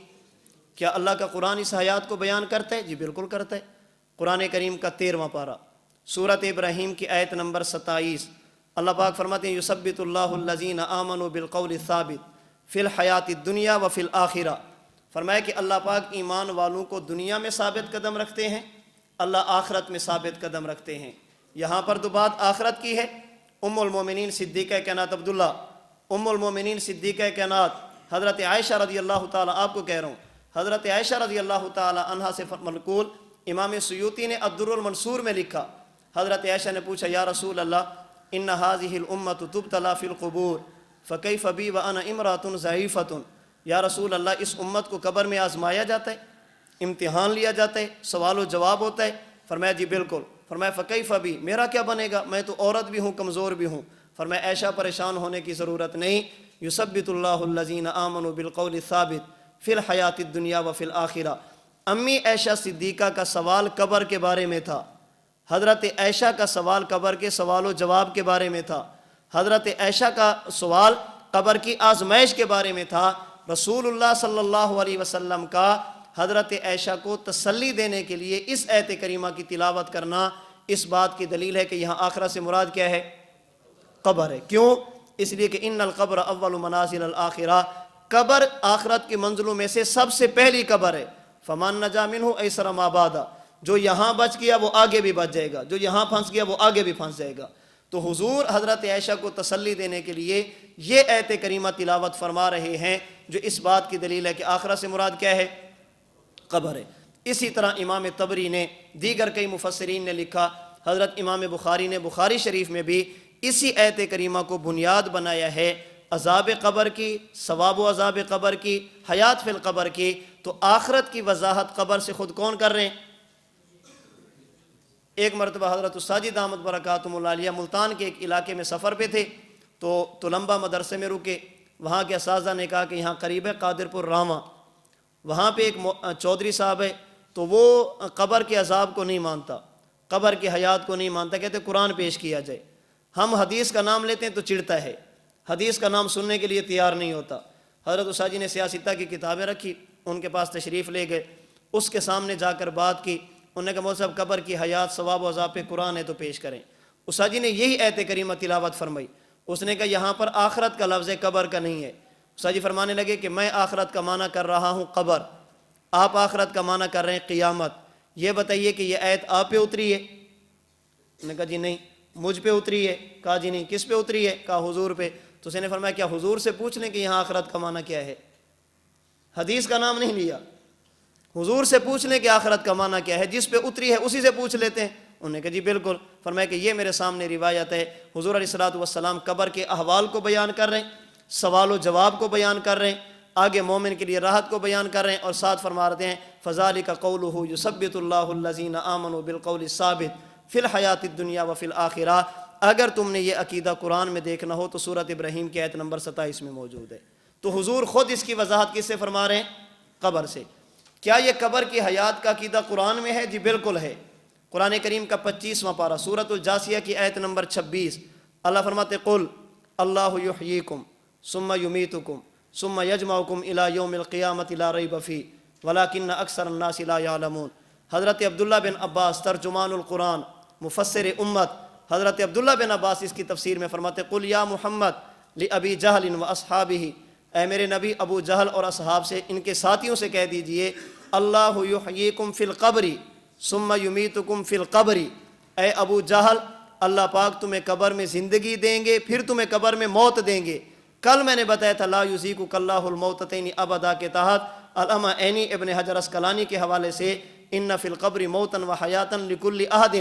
کیا اللہ کا قرآن اس حیات کو بیان کرتا ہے؟ جی بالکل کرتا ہے۔ قرآن کریم کا 13واں پارہ سورۃ ابراہیم کی آیت نمبر 27، اللہ پاک فرماتے ہیں یثبت اللہ الذین آمنوا بالقول الثابت فی الحیات الدنیا وفی الآخرہ۔ فرمایا کہ اللہ پاک ایمان والوں کو دنیا میں ثابت قدم رکھتے ہیں، اللہ آخرت میں ثابت قدم رکھتے ہیں۔ یہاں پر تو بات آخرت کی ہے۔ ام المومنین صدیقہ کائنات عبداللہ، ام المومنین صدیقہ کائنات حضرت عائشہ رضی اللہ تعالیٰ، آپ کو کہہ رہا ہوں، حضرت عائشہ رضی اللہ تعالیٰ عنہا سے منقول امام سیوطی نے الدر المنصور میں لکھا، حضرت عائشہ نے پوچھا یا رسول اللہ ان هذه الامۃ تبتلی فی القبور فکیف بی وانا امرأۃ ضعیفۃ، یا رسول اللہ اس امت کو قبر میں آزمایا جاتا ہے، امتحان لیا جاتا ہے، سوال و جواب ہوتا ہے؟ فرمایا جی بالکل۔ فرمایا فکیف بی، میرا کیا بنے گا، میں تو عورت بھی ہوں، کمزور بھی ہوں۔ فرمایا عائشہ پریشان ہونے کی ضرورت نہیں، یثبت اللہ الذین آمنوا بالقول الثابت فی الحیات الدنیا وفی الآخرہ۔ امی عائشہ صدیقہ کا سوال قبر کے بارے میں تھا، حضرت عائشہ کا سوال قبر کے سوال و جواب کے بارے میں تھا، حضرت عائشہ کا سوال قبر کی آزمائش کے بارے میں تھا۔ رسول اللہ صلی اللہ علیہ وسلم کا حضرت عائشہ کو تسلی دینے کے لیے اس آیت کریمہ کی تلاوت کرنا اس بات کی دلیل ہے کہ یہاں آخرت سے مراد کیا ہے؟ قبر ہے۔ کیوں؟ اس لیے کہ ان القبر اول منازل الآخرہ، قبر آخرت کی منزلوں میں سے سب سے پہلی قبر ہے۔ فمن نجا منہ ایسر ما بعد، جو یہاں بچ گیا وہ آگے بھی بچ جائے گا، جو یہاں پھنس گیا وہ آگے بھی پھنس جائے گا۔ تو حضور حضرت عائشہ کو تسلی دینے کے لیے یہ آیت کریمہ تلاوت فرما رہے ہیں جو اس بات کی دلیل ہے کہ آخرت سے مراد کیا ہے؟ قبر ہے۔ اسی طرح امام طبری نے، دیگر کئی مفسرین نے لکھا حضرت امام بخاری نے بخاری شریف میں بھی اسی آیت کریمہ کو بنیاد بنایا ہے عذاب قبر کی، ثواب و عذاب قبر کی، حیات فی القبر کی۔ تو آخرت کی وضاحت قبر سے خود کون کر رہے ہیں؟ ایک مرتبہ حضرت الساجد دامت برکاتہم العالیہ ملتان کے ایک علاقے میں سفر پہ تھے، تو تلمبہ مدرسے میں رکے۔ وہاں کے اساتذہ نے کہا کہ یہاں قریب ہے قادر پور راما، وہاں پہ ایک چودھری صاحب ہے، تو وہ قبر کے عذاب کو نہیں مانتا، قبر کی حیات کو نہیں مانتا، کہتے قرآن پیش کیا جائے۔ ہم حدیث کا نام لیتے ہیں تو چڑھتا ہے، حدیث کا نام سننے کے لیے تیار نہیں ہوتا۔ حضرت الساجی نے سیاستہ کی کتابیں رکھی، ان کے پاس تشریف لے گئے، اس کے سامنے جا کر بات کی۔ انہوں نے کہا مولوی صاحب قبر کی حیات ثواب و عذاب پہ قرآن ہے تو پیش کریں۔ الساجی نے یہی آیت کریمہ تلاوت فرمائی۔ اس نے کہا یہاں پر آخرت کا لفظ ہے، قبر کا نہیں ہے۔ الساجی فرمانے لگے کہ میں آخرت کا معنی کر رہا ہوں قبر، آپ آخرت کا معنی کر رہے ہیں قیامت، یہ بتائیے کہ یہ آیت آپ پہ اتری ہے؟ انہوں نے کہا جی نہیں مجھ پہ اتری ہے۔ کہا جی نہیں کس پہ اتری ہے؟ کہا حضور پہ۔ تو اس نے فرمایا کیا حضور سے پوچھ لیں کہ یہاں آخرت کا معنی کیا ہے؟ حدیث کا نام نہیں لیا، حضور سے پوچھ لیں کہ آخرت کا معنی کیا ہے، جس پہ اتری ہے اسی سے پوچھ لیتے ہیں۔ انہوں نے کہا جی بالکل۔ فرمایا کہ یہ میرے سامنے روایت ہے، حضور علیہ الصلوۃ والسلام قبر کے احوال کو بیان کر رہے ہیں، سوال و جواب کو بیان کر رہے ہیں، آگے مومن کے لیے راحت کو بیان کر رہے ہیں، اور ساتھ فرما رہے ہیں فَذَلِكَ قَوْلُهُ يُثَبِّتُ اللَّهُ الَّذِينَ آمَنُوا بِالْقَوْلِ الثَّابِتِ فِي الْحَيَاةِ الدُّنْيَا وَفِي الْآخِرَةِ۔ اگر تم نے یہ عقیدہ قرآن میں دیکھنا ہو تو سورۃ ابراہیم کی آیت نمبر 27 میں موجود ہے۔ تو حضور خود اس کی وضاحت کس سے فرما رہے ہیں؟ قبر سے۔ کیا یہ قبر کی حیات کا عقیدہ قرآن میں ہے؟ جی بالکل ہے۔ قرآن کریم کا 25واں پارہ سورۃ الجاثیہ کی آیت نمبر 26، اللہ فرماتے قل اللہ یحییکم ثم یمیتکم ثم یجمعکم الی یوم القیامۃ لا ریب فیہ ولکن اکثر الناس لا یعلمون۔ حضرت عبداللہ بن عباس ترجمان القرآن مفسر امت، حضرت عبداللہ بن عباس اس کی تفسیر میں فرماتے قل یا محمد لابی جہل واصحابہ، اے میرے نبی ابو جہل اور اصحاب سے، ان کے ساتھیوں سے کہہ دیجئے اللہ یحییکم فی القبر ثم یمیتکم فی القبر، اے ابو جہل اللہ پاک تمہیں قبر میں زندگی دیں گے پھر تمہیں قبر میں موت دیں گے۔ کل میں نے بتایا تھا لا یذیقک اللہ الموتتین ابدا کے تحت علامہ عینی ابن حجر اسقلانی کے حوالے سے ان فی القبر موتا و حیاتا لکل احد،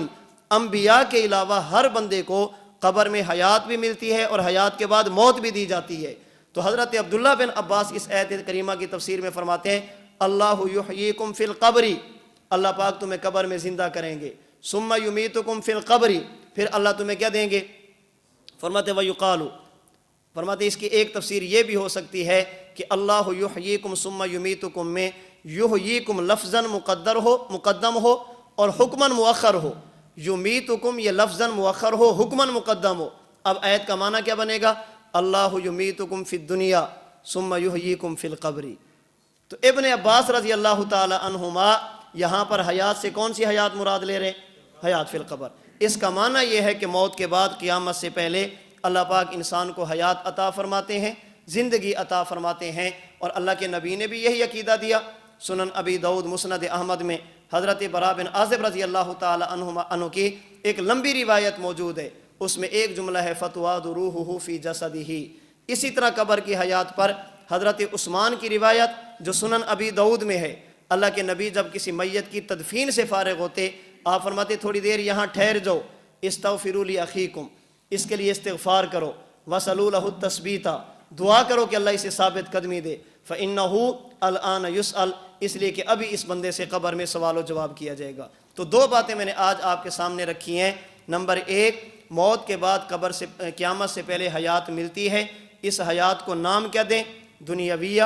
انبیاء کے علاوہ ہر بندے کو قبر میں حیات بھی ملتی ہے اور حیات کے بعد موت بھی دی جاتی ہے۔ تو حضرت عبداللہ بن عباس اس آیت کریمہ کی تفسیر میں فرماتے ہیں اللہ یحییکم فی القبر، اللہ پاک تمہیں قبر میں زندہ کریں گے، ثم یمیتکم فی القبر، پھر اللہ تمہیں کیا دیں گے؟ فرماتے ویقال، فرماتے اس کی ایک تفسیر یہ بھی ہو سکتی ہے کہ اللہ یحییکم ثم یمیتکم میں یحییکم لفظاً مقدم ہو اور حکماً مؤخر ہو، یمیتکم یہ لفظاً مؤخر ہو حکماً مقدم ہو۔ اب آیت کا معنی کیا بنے گا؟ اللہ یمیتکم فی الدنیا ثم یحییکم فی القبر۔ تو ابن عباس رضی اللہ تعالی عنہما یہاں پر حیات سے کون سی حیات مراد لے رہے ہیں؟ حیات فی القبر۔ اس کا معنی یہ ہے کہ موت کے بعد قیامت سے پہلے اللہ پاک انسان کو حیات عطا فرماتے ہیں، زندگی عطا فرماتے ہیں، اور اللہ کے نبی نے بھی یہی عقیدہ دیا۔ سنن ابی داؤد مسند احمد میں حضرت براء بن عازب رضی اللہ تعالی عنہ کی ایک لمبی روایت موجود ہے، اس میں ایک جملہ ہے فتواد روحہ فی جسدہ۔ اسی طرح قبر کی حیات پر حضرت عثمان کی روایت جو سنن ابی داؤد میں ہے، اللہ کے نبی جب کسی میت کی تدفین سے فارغ ہوتے آپ فرماتے تھوڑی دیر یہاں ٹھہر جاؤ، استغفروا لاخیکم، اس کے لیے استغفار کرو، وصلوا لہ التثبیت، دعا کرو کہ اللہ اسے ثابت قدمی دے، فإنہ الآن یسأل، اس لیے کہ ابھی اس بندے سے قبر میں سوال و جواب کیا جائے گا۔ تو دو باتیں میں نے آج آپ کے سامنے رکھی ہیں۔ نمبر ایک، موت کے بعد قبر سے قیامت سے پہلے حیات ملتی ہے، اس حیات کو نام کیا دیں؟ دنیاویہ،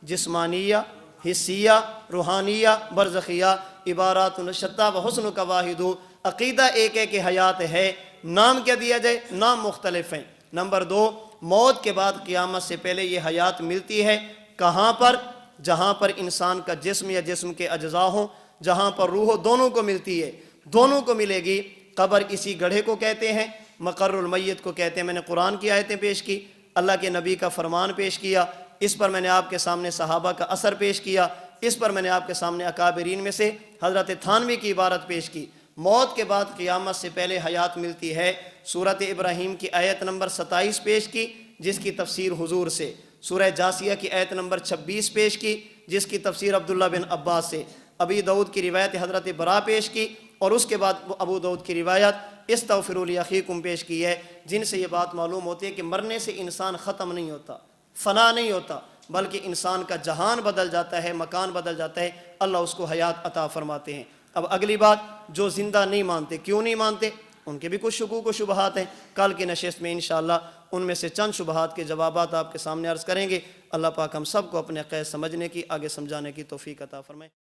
جسمانیہ، حسیہ، روحانیہ، برزخیہ، عبارات شتیٰ و حسن کا واحد، عقیدہ ایک ہے کہ حیات ہے، نام کیا دیا جائے؟ نام مختلف ہیں۔ نمبر دو، موت کے بعد قیامت سے پہلے یہ حیات ملتی ہے کہاں پر؟ جہاں پر انسان کا جسم یا جسم کے اجزاء ہوں، جہاں پر روح ہو، دونوں کو ملتی ہے، دونوں کو ملے گی۔ قبر اسی گڑھے کو کہتے ہیں، مقر المیت کو کہتے ہیں۔ میں نے قرآن کی آیتیں پیش کی، اللہ کے نبی کا فرمان پیش کیا، اس پر میں نے آپ کے سامنے صحابہ کا اثر پیش کیا، اس پر میں نے آپ کے سامنے اکابرین میں سے حضرت تھانوی کی عبارت پیش کی۔ موت کے بعد قیامت سے پہلے حیات ملتی ہے، سورۃ ابراہیم کی آیت نمبر 27 پیش کی جس کی تفسیر حضور سے، سورہ جاسیہ کی آیت نمبر 26 پیش کی جس کی تفسیر عبداللہ بن عباس سے، ابی داؤد کی روایت حضرت براء پیش کی، اور اس کے بعد وہ ابو داؤد کی روایت استغفروا لاخیکم پیش کی ہے، جن سے یہ بات معلوم ہوتی ہے کہ مرنے سے انسان ختم نہیں ہوتا، فنا نہیں ہوتا، بلکہ انسان کا جہان بدل جاتا ہے، مکان بدل جاتا ہے، اللہ اس کو حیات عطا فرماتے ہیں۔ اب اگلی بات، جو زندہ نہیں مانتے، کیوں نہیں مانتے؟ ان کے بھی کچھ شکوک و شبہات ہیں، کل کی نشست میں انشاءاللہ ان میں سے چند شبہات کے جوابات آپ کے سامنے عرض کریں گے۔ اللہ پاک ہم سب کو اپنے قید سمجھنے کی، آگے سمجھانے کی توفیق عطا فرمائے۔